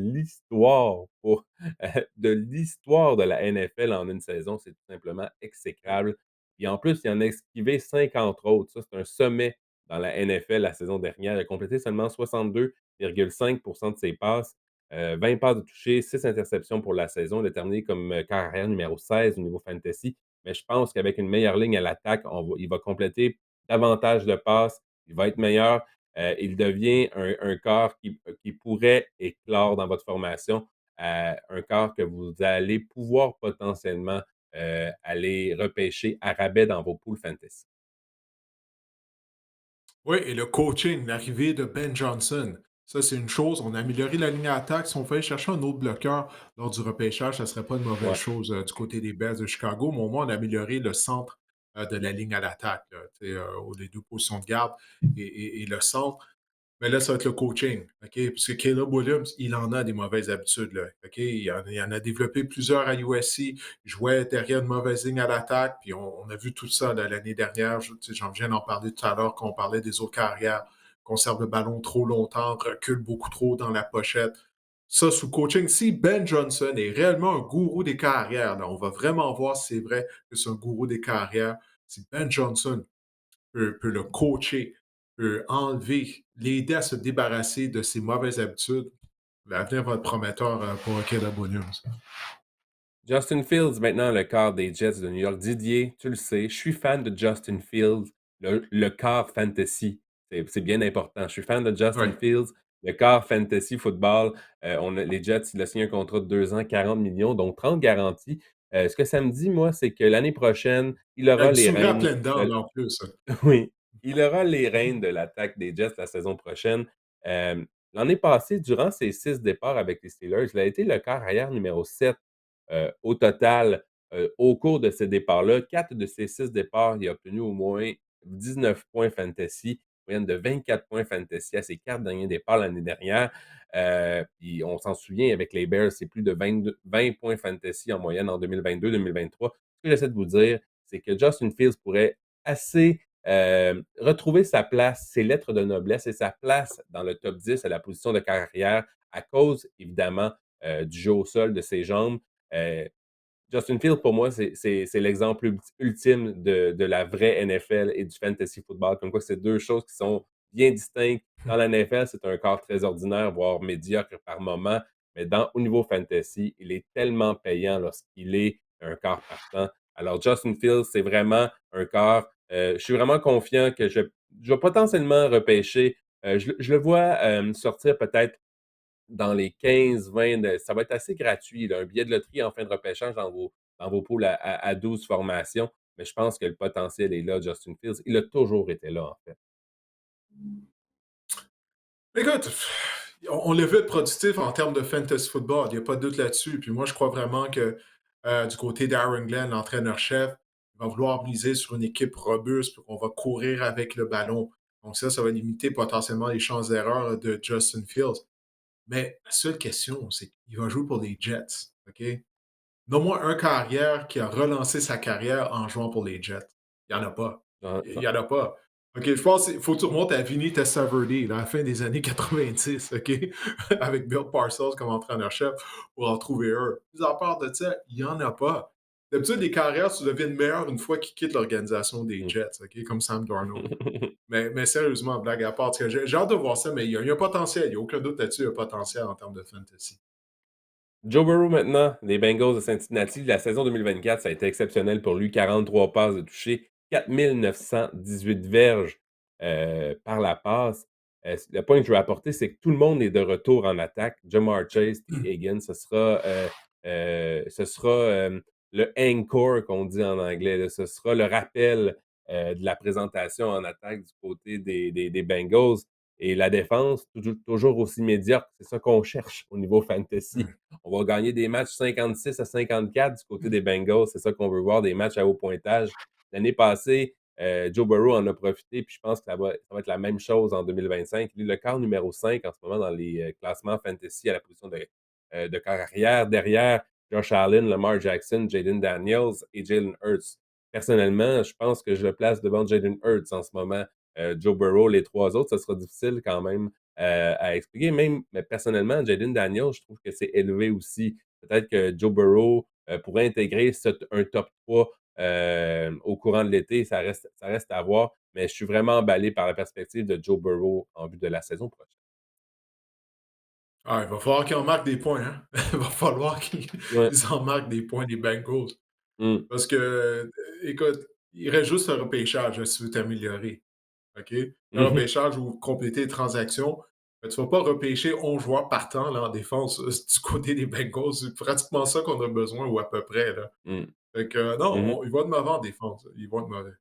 la NFL en une saison. C'est tout simplement exécrable. Et en plus, il en a esquivé 50 autres. Ça, c'est un sommet dans la NFL la saison dernière. Il a complété seulement 62,5 de ses passes, 20 passes de toucher, 6 interceptions pour la saison. Il a terminé comme carrière numéro 16 au niveau fantasy. Mais je pense qu'avec une meilleure ligne à l'attaque, il va compléter davantage de passes. Il va être meilleur. Il devient un corps qui pourrait éclore dans votre formation, un corps que vous allez pouvoir potentiellement aller repêcher à rabais dans vos poules fantasy. Oui, et le coaching, l'arrivée de Ben Johnson. Ça, c'est une chose. On a amélioré la ligne d'attaque. Si on fallait chercher un autre bloqueur lors du repêchage, ça ne serait pas une mauvaise Ouais. chose du côté des Bears de Chicago. Mais au moins, on a amélioré le centre de la ligne à l'attaque, là. Tu sais, les deux positions de garde et le centre. Mais là, ça va être le coaching, OK? Parce que Caleb Williams, il en a des mauvaises habitudes, là, OK? Il en a développé plusieurs à USC. Il jouait derrière une mauvaise ligne à l'attaque, puis on a vu tout ça là, l'année dernière. Tu sais, j'en viens d'en parler tout à l'heure quand on parlait des autres carrières. Conserve le ballon trop longtemps, recule beaucoup trop dans la pochette. Ça, sous coaching, si Ben Johnson est réellement un gourou des carrières, là, on va vraiment voir si c'est vrai que c'est un gourou des carrières. Si Ben Johnson peut le coacher, peut enlever, l'aider à se débarrasser de ses mauvaises habitudes, l'avenir va être prometteur pour Caleb Williams. Justin Fields, maintenant le quart des Jets de New York. Didier, tu le sais, je suis fan de Justin Fields, le quart fantasy. C'est bien important. Je suis fan de Oui. Justin Fields, le quart fantasy football. Les Jets, il a signé un contrat de 2 ans, 40 millions, donc 30 garanties. Ce que ça me dit, moi, c'est que l'année prochaine, il aura Avec du les sourire à rênes pleines dents, de, là, en plus. oui, il aura les rênes de l'attaque des Jets la saison prochaine. L'année passée, durant ses 6 départs avec les Steelers, il a été le quart arrière numéro 7 au total, au cours de ces départs-là. 4 de ces 6 départs, il a obtenu au moins 19 points fantasy, moyenne de 24 points fantasy à ses 4 derniers départs l'année dernière. Puis on s'en souvient, avec les Bears, c'est plus de 20 points fantasy en moyenne en 2022-2023. Ce que j'essaie de vous dire, c'est que Justin Fields pourrait assez retrouver sa place, ses lettres de noblesse et sa place dans le top 10 à la position de carrière à cause, évidemment, du jeu au sol de ses jambes. Euh, Justin Fields, pour moi, c'est l'exemple ultime de la vraie NFL et du fantasy football. Comme quoi, c'est deux choses qui sont bien distinctes. Dans la NFL, c'est un corps très ordinaire, voire médiocre par moment. Mais au niveau fantasy, il est tellement payant lorsqu'il est un corps partant. Alors, Justin Fields, c'est vraiment un corps. Je suis vraiment confiant que je vais potentiellement repêcher. Je le vois sortir peut-être dans les 15-20, ça va être assez gratuit, là, un billet de loterie en fin de repêchage dans vos poules à 12 formations. Mais je pense que le potentiel est là, Justin Fields. Il a toujours été là, en fait. Écoute, on le veut être productif en termes de fantasy football, il n'y a pas de doute là-dessus. Puis moi, je crois vraiment que du côté d'Aaron Glenn, l'entraîneur-chef, il va vouloir miser sur une équipe robuste, puis qu'on va courir avec le ballon. Donc ça va limiter potentiellement les chances d'erreur de Justin Fields. Mais la seule question, c'est qu'il va jouer pour les Jets, OK? Nomme-moi un carrière qui a relancé sa carrière en jouant pour les Jets. Il y en a pas. J'en Il j'en y en a pas. OK, je pense qu'il faut que tu remontes à Vinny Testaverde, à la fin des années 90, OK? Avec Bill Parcells comme entraîneur-chef pour en trouver un. Mis à part de ça, il y en a pas. D'habitude, les carrières, tu deviens meilleur une fois qu'ils quittent l'organisation des mmh. Jets, OK? Comme Sam Darnold. Mais sérieusement, blague à part, parce que j'ai hâte de voir ça, mais il y a un potentiel. Il n'y a aucun doute là-dessus, il y a un potentiel en termes de fantasy. Joe Burrow maintenant, les Bengals de Cincinnati, la saison 2024, ça a été exceptionnel pour lui. 43 passes de toucher, 4 918 verges par la passe. Le point que je veux apporter, c'est que tout le monde est de retour en attaque. Jamar Chase, T. Higgins, ce sera le encore qu'on dit en anglais. Là. Ce sera le rappel de la présentation en attaque du côté des Bengals. Et la défense, toujours aussi médiocre. C'est ça qu'on cherche au niveau fantasy. Ouais. On va gagner des matchs 56-54 du côté des Bengals. C'est ça qu'on veut voir, des matchs à haut pointage. L'année passée, Joe Burrow en a profité, puis je pense que ça va être la même chose en 2025. Il est le quart numéro 5 en ce moment dans les classements fantasy à la position de quart arrière. Derrière, Josh Allen, Lamar Jackson, Jaden Daniels et Jalen Hurts. Personnellement, je pense que je le place devant Jalen Hurts en ce moment. Joe Burrow, les trois autres, ça sera difficile quand même à expliquer. Même mais personnellement, Jaden Daniels, je trouve que c'est élevé aussi. Peut-être que Joe Burrow pourrait intégrer un top 3 au courant de l'été. Ça reste à voir. Mais je suis vraiment emballé par la perspective de Joe Burrow en vue de la saison prochaine. Ah, il va falloir qu'ils en marquent des points, hein? Il va falloir qu'ils Ouais. ils en marquent des points, des Bengals. Mm. Parce que, écoute, il reste juste le repêchage, si tu veux t'améliorer. OK? Le Mhm. repêchage ou compléter les transactions, mais tu ne vas pas repêcher 11 joueurs partants là, en défense du côté des Bengals. C'est pratiquement ça qu'on a besoin, ou à peu près. Là. Mm. Fait que, non, Mhm. ils vont être mauvais en défense. Ils vont être mauvais.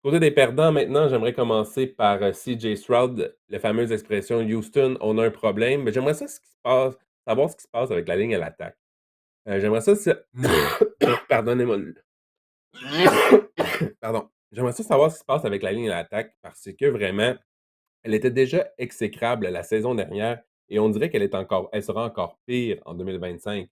Côté des perdants, maintenant, j'aimerais commencer par CJ Stroud, la fameuse expression Houston, on a un problème. Mais j'aimerais ça savoir ce qui se passe avec la ligne à l'attaque. J'aimerais ça, Hmm. pardonnez-moi. Pardon. J'aimerais ça savoir ce qui se passe avec la ligne à l'attaque parce que vraiment, elle était déjà exécrable la saison dernière et on dirait elle sera encore pire en 2025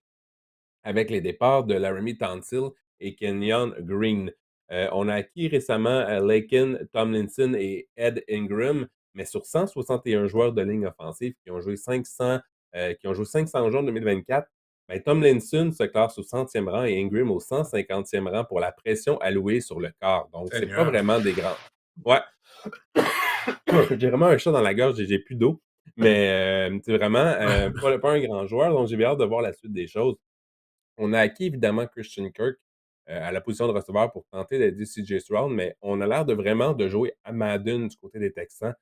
avec les départs de Laramie Tunsil et Kenyon Green. On a acquis récemment Laken Tomlinson et Ed Ingram, mais sur 161 joueurs de ligne offensive qui ont joué 500 jours en 2024, ben, Tomlinson se classe au 100e rang et Ingram au 150e rang pour la pression allouée sur le corps. Donc, c'est pas Seigneur. vraiment des grands. Ouais, j'ai vraiment un chat dans la gorge et j'ai plus d'eau. Mais c'est vraiment pas un grand joueur, donc j'ai bien hâte de voir la suite des choses. On a acquis évidemment Christian Kirk à la position de receveur pour tenter d'aider CJ Stroud, mais on a l'air de vraiment de jouer à Madden du côté des Texans,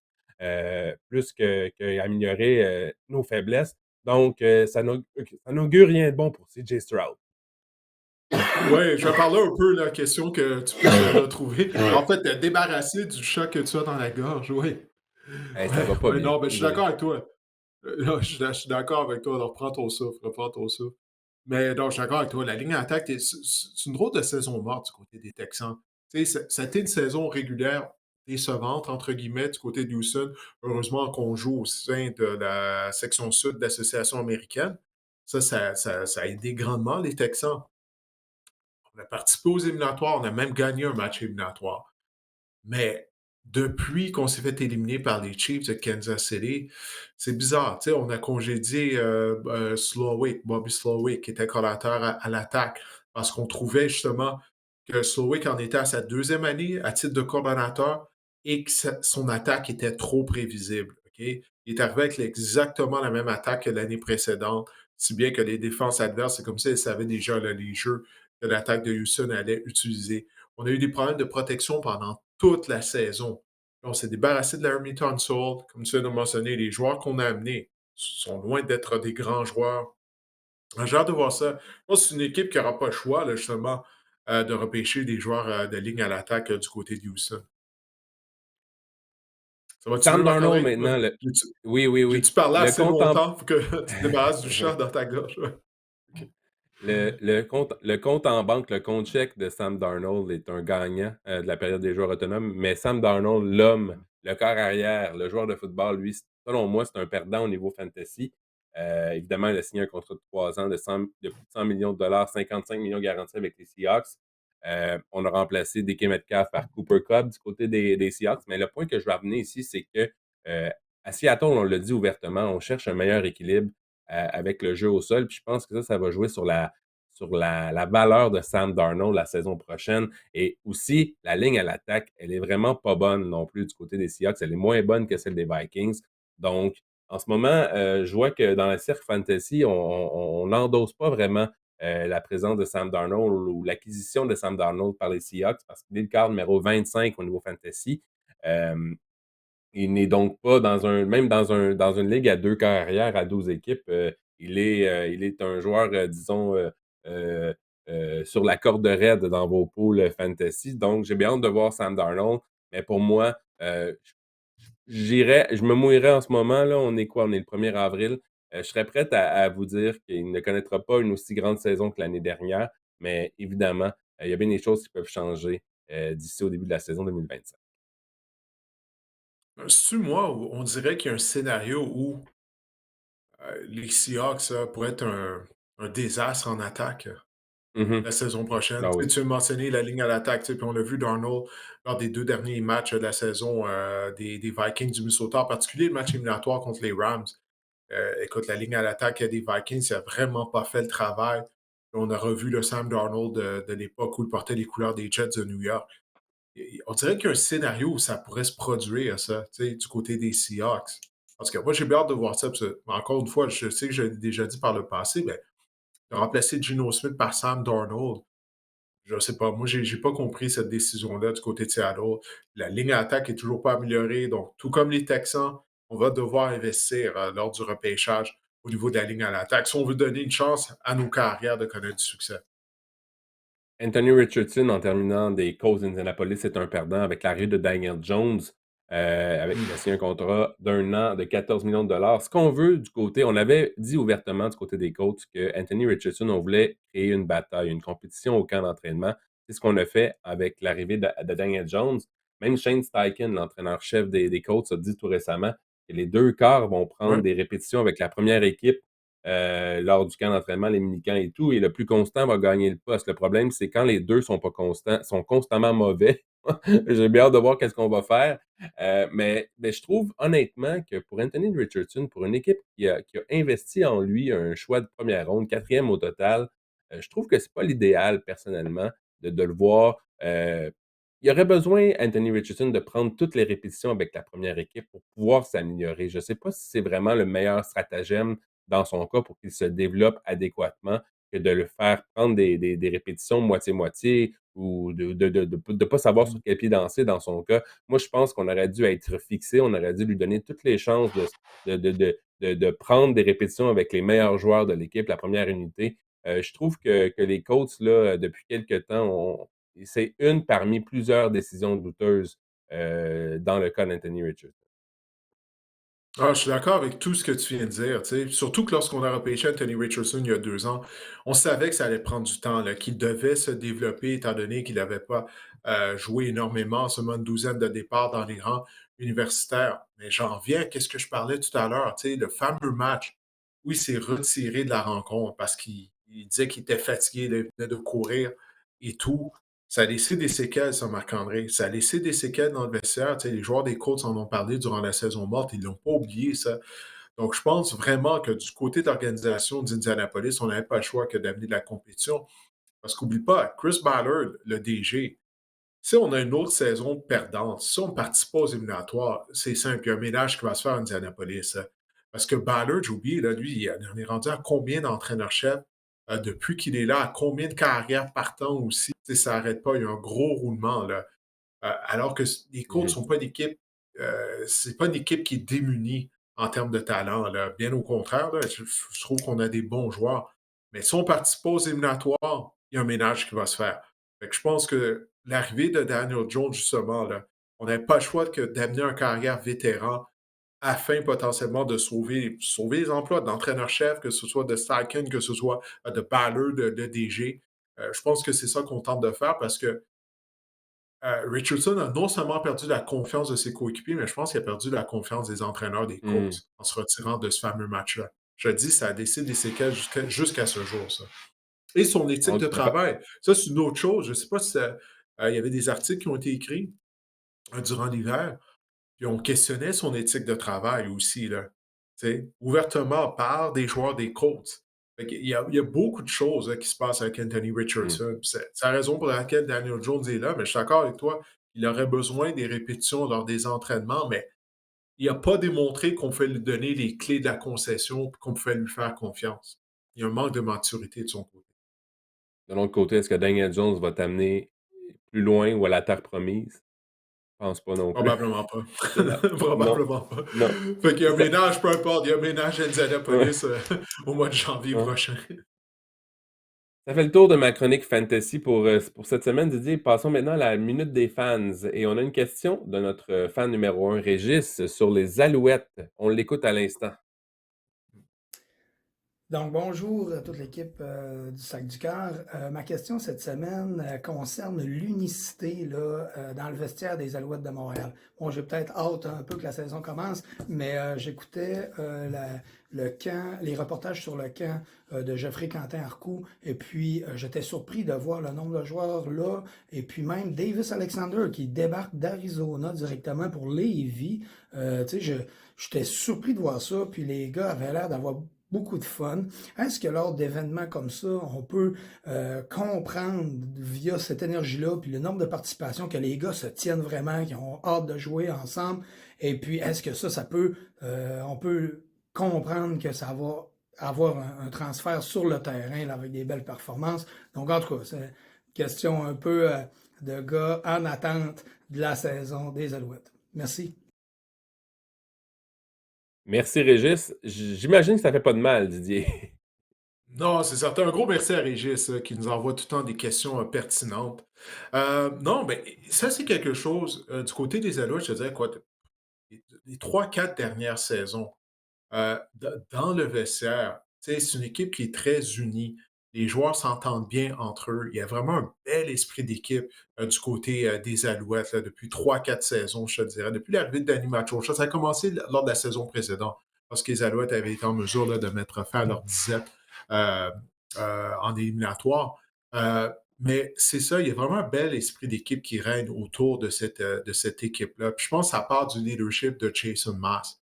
plus qu'améliorer nos faiblesses. Donc, ça n'augure rien de bon pour CJ Stroud. Oui, je vais parler un peu de la question que tu puisses le retrouver. En fait, te débarrasser du chat que tu as dans la gorge, oui. Hey, ça Ouais, va pas ouais, bien. non, mais je suis Je d'accord avec toi. Non, je suis d'accord avec toi. Alors, reprends ton souffle, reprends ton souffle. Mais non, je suis d'accord avec toi. La ligne d'attaque, c'est une drôle de saison morte du côté des Texans. Tu sais, ça a été une saison régulière décevante, entre guillemets, du côté de Houston. Heureusement qu'on joue au sein de la section sud de l'Association américaine. Ça a aidé grandement les Texans. On a participé aux éliminatoires, on a même gagné un match éliminatoire. Mais depuis qu'on s'est fait éliminer par les Chiefs de Kansas City, c'est bizarre. Tu sais, on a congédié Slowick, Bobby Slowick, qui était collateur à l'attaque, parce qu'on trouvait justement que Slowick en était à sa deuxième année à titre de coordonnateur et que son attaque était trop prévisible. OK? Il est arrivé avec exactement la même attaque que l'année précédente, si bien que les défenses adverses, c'est comme si elles savaient déjà là, les jeux que l'attaque de Houston allait utiliser. On a eu des problèmes de protection pendant toute la saison. On s'est débarrassé de Laramie Tunsil. Comme tu viens de mentionner, les joueurs qu'on a amenés sont loin d'être des grands joueurs. J'ai hâte de voir ça. Je pense que c'est une équipe qui n'aura pas le choix, là, justement, de repêcher des joueurs de ligne à l'attaque du côté de Houston. Ça va-tu mieux, Sam Darnold Marc-André? maintenant, J'ai-tu oui, oui, oui. j'ai-tu parlé Le assez compte en longtemps pour que tu te débarrasses du chat dans ta gorge? OK. le compte en banque, le compte chèque de Sam Darnold est un gagnant de la période des joueurs autonomes, mais Sam Darnold, l'homme, le corps arrière, le joueur de football, lui, selon moi, c'est un perdant au niveau fantasy. Évidemment, il a signé un contrat de 3 ans de plus de 100 millions de dollars, 55 millions garantis avec les Seahawks. On a remplacé DK Metcalf par Cooper Kupp du côté des Seahawks. Mais le point que je veux amener ici, c'est que à Seattle, on l'a dit ouvertement, on cherche un meilleur équilibre avec le jeu au sol. Puis je pense que ça va jouer sur la valeur de Sam Darnold la saison prochaine. Et aussi, la ligne à l'attaque, elle est vraiment pas bonne non plus du côté des Seahawks. Elle est moins bonne que celle des Vikings. Donc, en ce moment, je vois que dans le cercle fantasy, on n'endosse pas vraiment la présence de Sam Darnold ou l'acquisition de Sam Darnold par les Seahawks parce qu'il est le quart numéro 25 au niveau fantasy. Euh, il n'est donc pas même dans une ligue à deux carrières, à 12 équipes, il est un joueur, disons, euh, sur la corde raide dans vos poules fantasy. Donc, j'ai bien hâte de voir Sam Darnold. Mais pour moi, je me mouillerais en ce moment, là. On est quoi? On est le 1er avril. Je serais prêt à vous dire qu'il ne connaîtra pas une aussi grande saison que l'année dernière. Mais évidemment, il y a bien des choses qui peuvent changer d'ici au début de la saison 2025. C'est-tu moi où on dirait qu'il y a un scénario où les Seahawks pourraient être un désastre en attaque Mhm. la saison prochaine? Ah Tu sais, oui. tu as mentionné la ligne à l'attaque, tu sais, puis on l'a vu Darnold lors des 2 derniers matchs de la saison des Vikings du Minnesota, en particulier le match éliminatoire contre les Rams. Écoute, la ligne à l'attaque des Vikings n'a vraiment pas fait le travail. On a revu le Sam Darnold de l'époque où il portait les couleurs des Jets de New York. On dirait qu'il y a un scénario où ça pourrait se produire, ça, tu sais, du côté des Seahawks. Parce que moi, j'ai bien hâte de voir ça. Parce que, encore une fois, je sais que j'ai déjà dit par le passé, mais de remplacer Geno Smith par Sam Darnold, je ne sais pas. Moi, j'ai pas compris cette décision-là du côté de Seattle. La ligne à attaque est toujours pas améliorée. Donc, tout comme les Texans, on va devoir investir lors du repêchage au niveau de la ligne à l'attaque si on veut donner une chance à nos carrières de connaître du succès. Anthony Richardson, en terminant des Colts d'Indianapolis, est un perdant avec l'arrivée de Daniel Jones. Il a signé un contrat d'un an de 14 millions de dollars. Ce qu'on veut du côté, on avait dit ouvertement du côté des Colts que Anthony Richardson, on voulait créer une bataille, une compétition au camp d'entraînement. C'est ce qu'on a fait avec l'arrivée de Daniel Jones. Même Shane Steichen, l'entraîneur-chef des Colts, a dit tout récemment que les deux quarts vont prendre Ouais. des répétitions avec la première équipe lors du camp d'entraînement, les mini-camps et tout, et le plus constant va gagner le poste. Le problème, c'est quand les deux sont pas constants, sont constamment mauvais. J'ai bien hâte de voir qu'est-ce qu'on va faire. Mais je trouve honnêtement que pour Anthony Richardson, pour une équipe qui a investi en lui un choix de première ronde, quatrième au total, je trouve que c'est pas l'idéal personnellement de le voir. Il y aurait besoin, Anthony Richardson, de prendre toutes les répétitions avec la première équipe pour pouvoir s'améliorer. Je ne sais pas si c'est vraiment le meilleur stratagème dans son cas pour qu'il se développe adéquatement que de le faire prendre des répétitions moitié-moitié ou de pas savoir sur Mhm. quel pied danser dans son cas. Moi, je pense qu'on aurait dû être fixé, on aurait dû lui donner toutes les chances de prendre des répétitions avec les meilleurs joueurs de l'équipe, la première unité. Je trouve que les coachs, là, depuis quelques temps, c'est une parmi plusieurs décisions douteuses dans le cas d'Anthony Richardson. Ah, je suis d'accord avec tout ce que tu viens de dire, tu sais. Surtout que lorsqu'on a repêché Anthony Richardson il y a 2 ans, on savait que ça allait prendre du temps, là, qu'il devait se développer étant donné qu'il n'avait pas joué énormément, seulement une douzaine de départs dans les rangs universitaires. Mais j'en viens à ce que je parlais tout à l'heure, tu sais, le fameux match où il s'est retiré de la rencontre parce qu'il disait qu'il était fatigué, il venait de courir et tout. Ça a laissé des séquelles, ça, Marc-André. Ça a laissé des séquelles dans le vestiaire. Tu sais, les joueurs des Colts en ont parlé durant la saison morte. Ils ne l'ont pas oublié, ça. Donc, je pense vraiment que du côté de l'organisation d'Indianapolis, on n'avait pas le choix que d'amener de la compétition. Parce qu'oublie pas, Chris Ballard, le DG, si on a une autre saison perdante, si on ne participe pas aux éliminatoires, c'est simple, il y a un ménage qui va se faire à Indianapolis, hein. Parce que Ballard, j'ai oublié, là, lui, on est rendu à combien d'entraîneurs-chefs depuis qu'il est là, à combien de carrières partant aussi. Tu sais, ça n'arrête pas, il y a un gros roulement, là. Alors que les Colts Mhm. sont pas une équipe, c'est pas une équipe qui est démunie en termes de talent, là. Bien au contraire, là, je trouve qu'on a des bons joueurs. Mais si on ne participe pas aux éliminatoires, il y a un ménage qui va se faire. Fait que je pense que l'arrivée de Daniel Jones, justement, là, on n'avait pas le choix que d'amener un carrière vétéran afin potentiellement de sauver les emplois d'entraîneur-chef, que ce soit de Steichen, que ce soit de Ballard, de DG. Je pense que c'est ça qu'on tente de faire parce que Richardson a non seulement perdu la confiance de ses coéquipiers, mais je pense qu'il a perdu la confiance des entraîneurs des Mhm. Colts en se retirant de ce fameux match-là. Je te dis, ça a laissé des séquelles jusqu'à ce jour, ça. Et son éthique Non, je de suis d'accord. travail, ça, c'est une autre chose. Je ne sais pas si il y avait des articles qui ont été écrits durant l'hiver, puis on questionnait son éthique de travail aussi, là. Tu sais, ouvertement par des joueurs des Colts. Il y a beaucoup de choses là, qui se passent avec Anthony Mmh. Richardson. C'est la raison pour laquelle Daniel Jones est là, mais je suis d'accord avec toi. Il aurait besoin des répétitions lors des entraînements, mais il n'a pas démontré qu'on pouvait lui donner les clés de la concession et qu'on pouvait lui faire confiance. Il y a un manque de maturité de son côté. De l'autre côté, est-ce que Daniel Jones va t'amener plus loin ou à la terre promise? Je pense pas non plus. Probablement pas. Non, non, Probablement pas. non. Fait qu'il y a un Ça ménage, peu importe, il y a un ménage à ouais, Indianapolis au mois de janvier ouais. prochain. Ça fait le tour de ma chronique fantasy pour cette semaine, Didier. Passons maintenant à la minute des fans et on a une question de notre, fan numéro un, Régis, sur les Alouettes. On l'écoute à l'instant. Donc, bonjour à toute l'équipe du Sac du Cœur. Ma question cette semaine concerne l'unicité là, dans le vestiaire des Alouettes de Montréal. Bon, j'ai peut-être hâte un peu que la saison commence, mais j'écoutais le camp, les reportages sur le camp de Geoffrey Quentin-Arcou, et puis j'étais surpris de voir le nombre de joueurs là, et puis même Davis Alexander qui débarque d'Arizona directement pour Lévis. Tu sais, j'étais surpris de voir ça, puis les gars avaient l'air d'avoir beaucoup de fun. Est-ce que lors d'événements comme ça, on peut comprendre via cette énergie-là, puis le nombre de participations, que les gars se tiennent vraiment, qu'ils ont hâte de jouer ensemble? Et puis, est-ce que ça peut, on peut comprendre que ça va avoir un transfert sur le terrain là, avec des belles performances? Donc, en tout cas, c'est une question un peu de gars en attente de la saison des Alouettes. Merci. Merci Régis. J'imagine que ça fait pas de mal, Didier. Non, c'est certain. Un gros merci à Régis qui nous envoie tout le temps des questions pertinentes. Non, mais ça, c'est quelque chose. Du côté des Alouettes, je te dirais quoi, les 3-4 dernières saisons, dans le vestiaire, tu sais, c'est une équipe qui est très unie. Les joueurs s'entendent bien entre eux. Il y a vraiment un bel esprit d'équipe du côté des Alouettes là, depuis 3-4 saisons, je te dirais. Depuis l'arrivée de Danny Machocha, ça a commencé lors de la saison précédente, lorsque les Alouettes avaient été en mesure là, de mettre fin à leur disette euh, en éliminatoire. Euh, mais c'est ça, il y a vraiment un bel esprit d'équipe qui règne autour de cette équipe-là. Puis je pense que ça part du leadership de Jason Maas.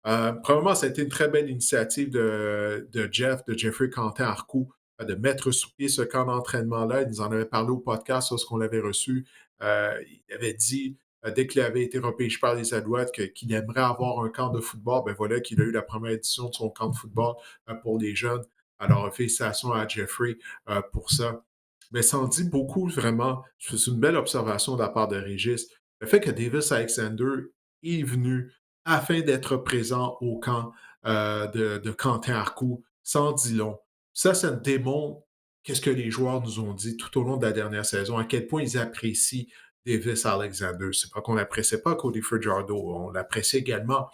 Premièrement, ça a été une très belle initiative de Jeffrey Quentin-Arcou, de mettre sur pied ce camp d'entraînement-là. Il nous en avait parlé au podcast lorsqu'on l'avait reçu. Il avait dit, dès qu'il avait été repêché par les Alouettes, qu'il aimerait avoir un camp de football. Ben voilà qu'il a eu la première édition de son camp de football pour les jeunes. Alors, félicitations à Jeffrey pour ça. Mais ça en dit beaucoup, vraiment. C'est une belle observation de la part de Régis. Le fait que Davis Alexander est venu afin d'être présent au camp de Quentin Arcou, sans dit long. Ça démontre qu'est-ce que les joueurs nous ont dit tout au long de la dernière saison, à quel point ils apprécient Davis Alexander. C'est pas qu'on n'appréciait pas Cody Fajardo, on l'apprécie également,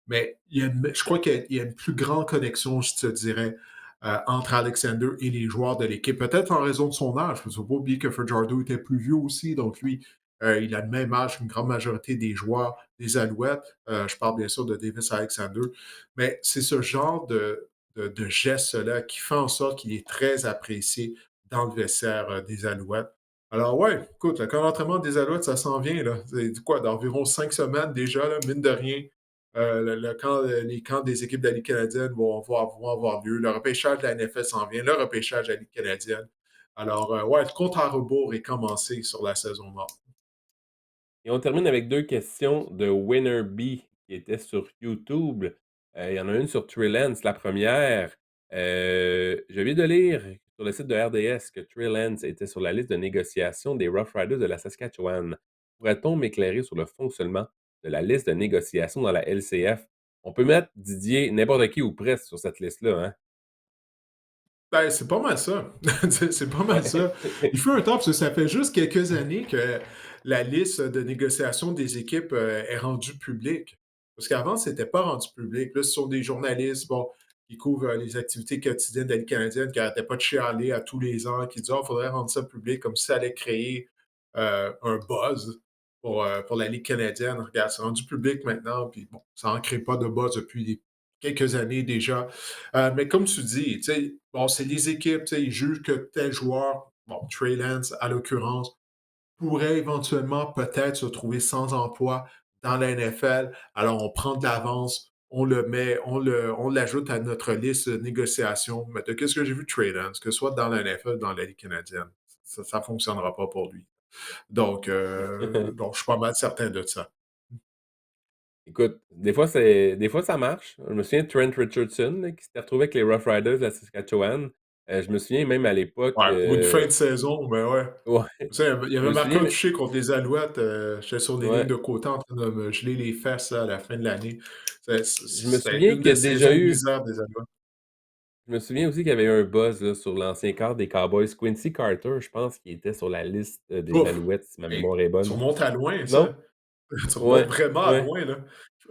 mais je crois qu'il y a une plus grande connexion, je te dirais, entre Alexander et les joueurs de l'équipe. Peut-être en raison de son âge. Il ne faut pas oublier que Fajardo était plus vieux aussi. Donc, lui, il a le même âge qu'une grande majorité des joueurs des Alouettes. Je parle bien sûr de Davis Alexander. Mais c'est ce genre de geste-là qui fait en sorte qu'il est très apprécié dans le vestiaire des Alouettes. Alors, ouais, écoute, le camp d'entraînement des Alouettes, ça s'en vient. Là. C'est quoi, d'environ 5 semaines déjà, là, mine de rien. Les camps des équipes de la Ligue canadienne vont avoir lieu. Le repêchage de la NFL s'en vient, le repêchage de la Ligue canadienne. Alors, ouais, le compte à rebours est commencé sur la saison morte. Et on termine avec 2 questions de Winner B qui étaient sur YouTube. Il y en a une sur Trey Lance. La première, je viens de lire sur le site de RDS que Trey Lance était sur la liste de négociation des Rough Riders de la Saskatchewan. Pourrait-on m'éclairer sur le fonctionnement de la liste de négociation dans la LCF? On peut mettre, Didier, n'importe qui ou presque sur cette liste-là, hein? Ben, c'est pas mal ça. C'est pas mal Ouais. ça. Il faut un temps, parce que ça fait juste quelques années que la liste de négociation des équipes est rendue publique. Parce qu'avant, c'était pas rendu public. Là, ce sont des journalistes bon, qui couvrent les activités quotidiennes de la Ligue canadienne, qui n'arrêtaient pas de chialer à tous les ans, qui disent il faudrait rendre ça public, comme si ça allait créer un buzz pour la Ligue canadienne. Regarde, c'est rendu public maintenant, puis bon, ça n'en crée pas de buzz depuis quelques années déjà. Mais comme tu dis, tu sais, bon, c'est les équipes, tu sais, ils jugent que tel joueur, bon, Trey Lance à l'occurrence, pourrait éventuellement peut-être se trouver sans emploi dans la NFL. Alors, on prend de l'avance, on le met, on l'ajoute à notre liste de négociations. Mais de qu'est-ce que j'ai vu de Trey Lance, que ce soit dans la NFL ou dans la Ligue canadienne, ça ne fonctionnera pas pour lui. Donc, je suis pas mal certain de ça. Écoute, des fois ça marche. Je me souviens de Trent Richardson, là, qui s'était retrouvé avec les Rough Riders de la Saskatchewan. Je me souviens même à l'époque, Ouais, pour une fin de saison, ben ouais. ouais, Tu sais, il je avait me marqué souviens un mais touché contre les Alouettes. J'étais sur les lignes ouais, de côté en train de me geler les fesses là, à la fin de l'année. je me C'était souviens une qu'il y a des déjà saisons de eu misère des Alouettes. je me souviens aussi qu'il y avait eu un buzz, là, sur l'ancien quart des Cowboys, Quincy Carter, je pense qu'il était sur la liste, des Ouf! Alouettes, si ma Hey, mémoire est tu bonne. remontes à loin, Non? ça. Tu remontes Ouais, vraiment à ouais. loin, là.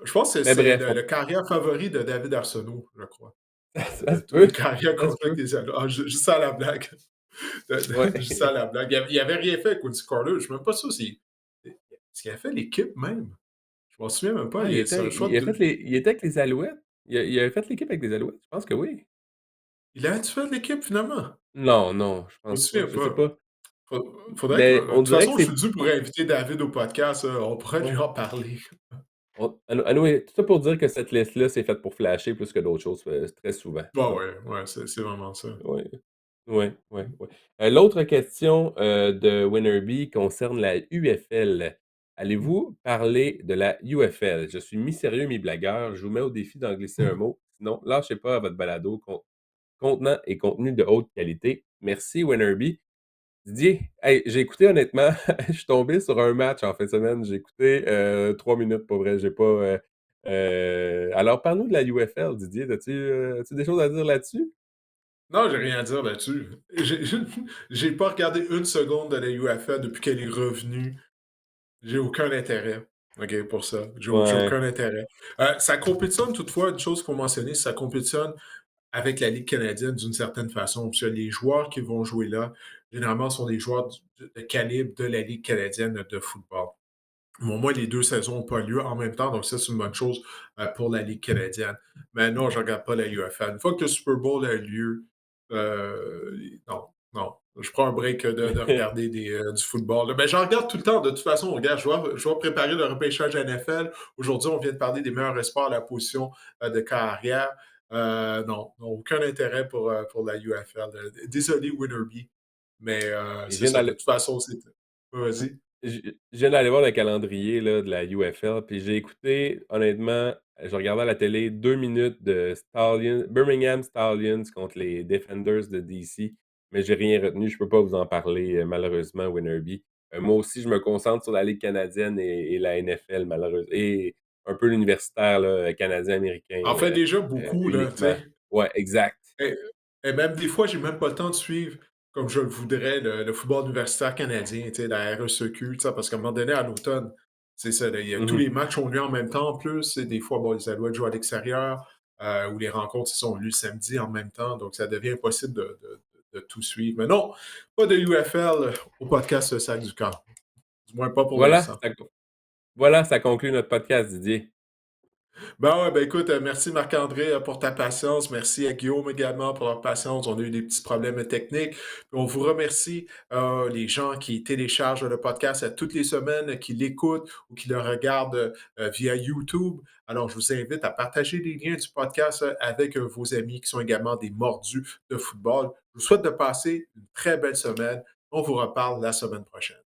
Je pense que Mais c'est bref, le carrière favori de David Arsenault, je crois. ça De se tous les peut, carrières ça se qu'on a avec peut. des Alouettes. Ah, juste ça à la blague. Ouais. Juste ça à la blague. Il avait rien fait, Quincy Carter. Je ne suis même pas sûr si est-ce qu'il a fait l'équipe même? Je m'en souviens même pas. Ah, C'est un choix de il était avec les Alouettes? Il avait fait l'équipe avec les Alouettes? Je pense que oui. il a-tu fait l'équipe finalement? Non, non, je Je me pense pas, souviens je sais pas. pas. Faudrait que Mais de on toute dirait que façon, je c'est suis dû pour inviter David au podcast, on pourrait lui ouais. en parler. Anyway, tout ça pour dire que cette liste-là, c'est faite pour flasher plus que d'autres choses, très souvent, Bah, donc ouais, ouais, c'est vraiment ça. ouais. Ouais, ouais, ouais. L'autre question, de Winnerby concerne la UFL. Allez-vous parler de la UFL? Je suis mi-sérieux, mi-blagueur. Je vous mets au défi d'en glisser un mot. Sinon, lâchez pas à votre balado contenant et contenu de haute qualité. Merci, Winnerby. Didier, hey, j'ai écouté honnêtement, je suis tombé sur un match en fin de semaine. J'ai écouté, 3 minutes pour vrai, j'ai pas, alors parle-nous de la UFL, Didier. As-tu des choses à dire là-dessus? Non, j'ai rien à dire là-dessus. J'ai pas regardé une seconde de la UFL depuis qu'elle est revenue. J'ai aucun intérêt, OK, pour ça. J'ai Ouais. aucun intérêt. Ça compétitionne toutefois, une chose qu'il faut mentionner, ça compétitionne avec la Ligue canadienne d'une certaine façon. Parce que les joueurs qui vont jouer là, généralement, sont des joueurs de calibre de la Ligue canadienne de football. Au moins, les 2 saisons n'ont pas lieu en même temps, donc ça, c'est une bonne chose pour la Ligue canadienne. Mais non, je ne regarde pas la UFL. Une fois que le Super Bowl a lieu, non, non. Je prends un break de regarder du football. Mais j'en regarde tout le temps. De toute façon, regarde, je dois préparer le repêchage NFL. Aujourd'hui, on vient de parler des meilleurs espoirs à la position de carrière. Non, non, aucun intérêt pour la UFL. Désolé, Winnerby, mais Et je c'est viens ça. De d'aller toute façon, c'est. Vas-y. je viens d'aller voir le calendrier, là, de la UFL, puis j'ai écouté, honnêtement, je regardais à la télé 2 minutes de Birmingham Stallions contre les Defenders de DC, mais j'ai rien retenu. Je peux pas vous en parler, malheureusement, Winnerby. Moi aussi, je me concentre sur la Ligue canadienne et la NFL, malheureusement, et un peu l'universitaire, là, canadien-américain, En fait, déjà beaucoup, là, tu uniquement. sais. Ouais, exact. Et, et même des fois, j'ai même pas le temps de suivre comme je le voudrais le football universitaire canadien, tu sais, la RSEQ, tu sais, parce qu'à un moment donné, à l'automne, c'est ça, là, tous Mmh. les matchs ont lieu en même temps en plus. Et des fois, bon, les Alouettes jouent à l'extérieur ou les rencontres ils sont lieu samedi en même temps. Donc, ça devient impossible de tout suivre. Mais non, pas de UFL au podcast Sac du Camp. Du moins pas pour Voilà, l'instant. voilà, ça conclut notre podcast, Didier. Ben ouais, ben écoute, merci Marc-André pour ta patience. Merci à Guillaume également pour leur patience. On a eu des petits problèmes techniques. Puis on vous remercie, les gens qui téléchargent le podcast toutes les semaines, qui l'écoutent ou qui le regardent via YouTube. Alors, je vous invite à partager les liens du podcast avec vos amis qui sont également des mordus de football. Je vous souhaite de passer une très belle semaine. On vous reparle la semaine prochaine.